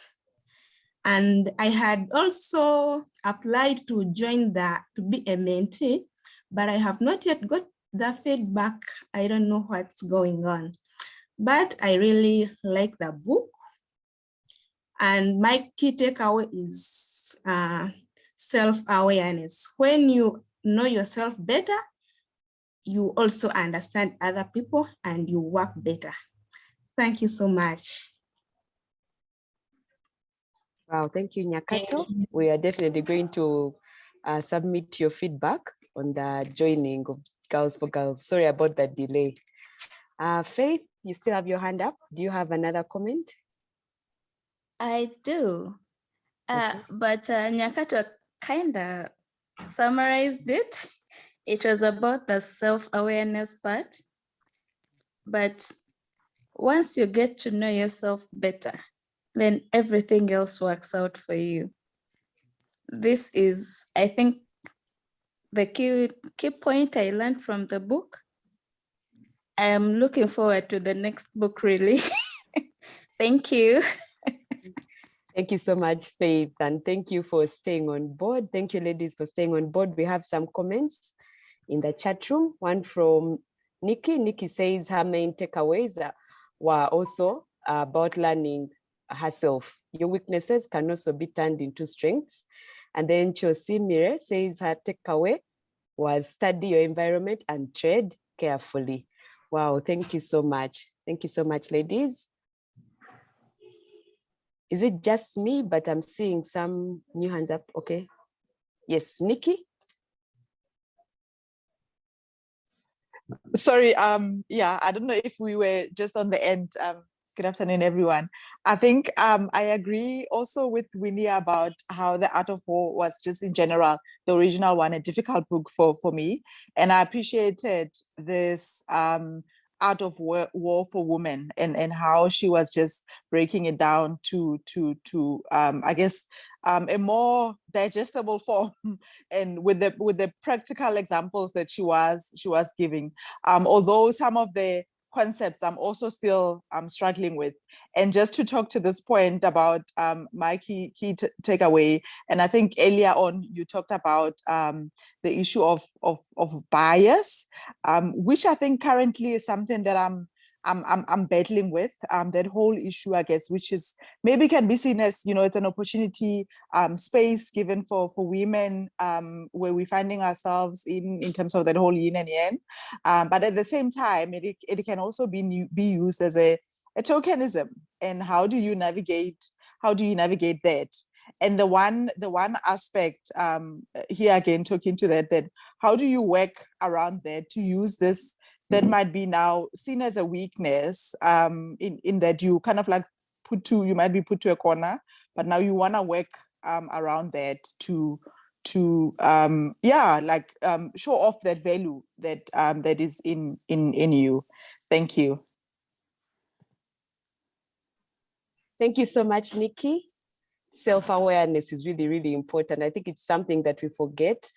And I had also applied to to be a mentee, but I have not yet got the feedback. I don't know what's going on, but I really like the book. And my key takeaway is self-awareness. When you know yourself better, you also understand other people and you work better. Thank you so much. Wow, thank you, Nyakato. We are definitely going to submit your feedback on the joining of Girls for Girls. Sorry about that delay. Faith, you still have your hand up. Do you have another comment? I do. But Nyakato kind of summarized it. It was about the self-awareness part. But once you get to know yourself better, then everything else works out for you. This is, I think, the key point I learned from the book. I am looking forward to the next book, really. Thank you. Thank you so much, Faith, and thank you for staying on board. Thank you, ladies, for staying on board. We have some comments in the chat room. One from Nikki. Nikki says her main takeaways were also about learning herself. Your weaknesses can also be turned into strengths. And then Chosi Mire says her takeaway was study your environment and tread carefully. Wow, thank you so much. Thank you so much, ladies. Is it just me, but I'm seeing some new hands up? Okay. Yes, Nikki. Sorry, yeah, I don't know if we were just on the end. Good afternoon, everyone. I think I agree also with Winnie about how The Art of War was just in general, the original one, a difficult book for me. And I appreciated this Art of War for Women and how she was just breaking it down to I guess a more digestible form, and with the practical examples that she was giving. Although some of the concepts I'm also still struggling with. And just to talk to this point about my key takeaway, and I think earlier on you talked about the issue of bias, which I think currently is something that I'm battling with, that whole issue, I guess, which is maybe can be seen as, you know, it's an opportunity space given for women, where we're finding ourselves in terms of that whole yin and yang. But at the same time, it can also be used as a tokenism. And how do you navigate that? And the one aspect here again, talking to that how do you work around that to use this that might be now seen as a weakness, in that you kind of like you might be put to a corner, but now you want to work around that to show off that value that is in you. Thank you. Thank you so much, Nikki. Self-awareness is really, really important. I think it's something that we forget.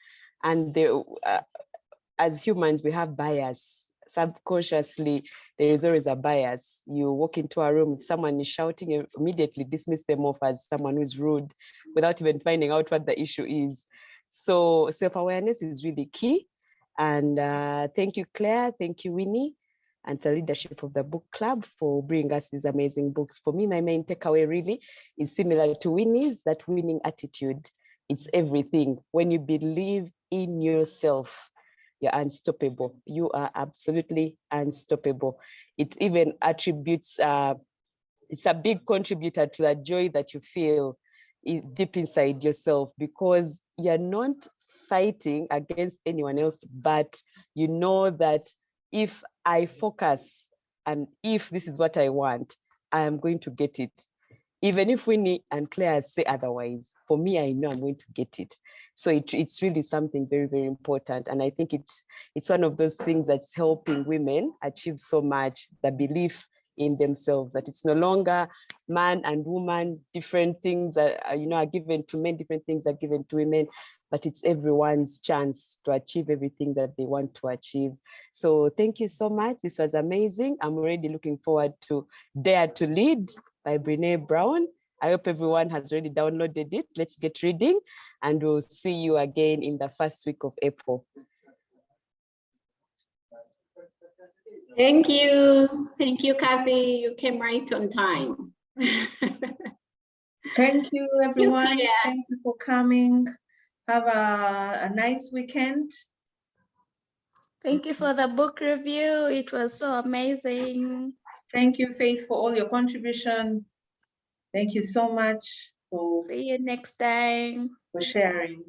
And as humans, we have bias. Subconsciously, there is always a bias. You walk into a room, if someone is shouting, you immediately dismiss them off as someone who's rude without even finding out what the issue is. So self-awareness is really key. And thank you, Claire. Thank you, Winnie, and the leadership of the book club for bringing us these amazing books. For me, my main takeaway really is similar to Winnie's, that winning attitude. It's everything. When you believe in yourself, you're unstoppable. You are absolutely unstoppable. It even attributes, it's a big contributor to the joy that you feel deep inside yourself, because you're not fighting against anyone else, but you know that if I focus and if this is what I want, I am going to get it. Even if Winnie and Claire say otherwise, for me, I know I'm going to get it. So it's really something very, very important. And I think it's one of those things that's helping women achieve so much, the belief in themselves, that it's no longer man and woman, different things are given to men, different things are given to women, but it's everyone's chance to achieve everything that they want to achieve. So thank you so much. This was amazing. I'm already looking forward to Dare to Lead by Brené Brown. I hope everyone has already downloaded it. Let's get reading, and we'll see you again in the first week of April. Thank you. Thank you, Kathy. You came right on time. Thank you, everyone. Claire. Thank you for coming. Have a nice weekend. Thank you for the book review. It was so amazing. Thank you, Faith, for all your contribution. Thank you so much for See you next time. sharing.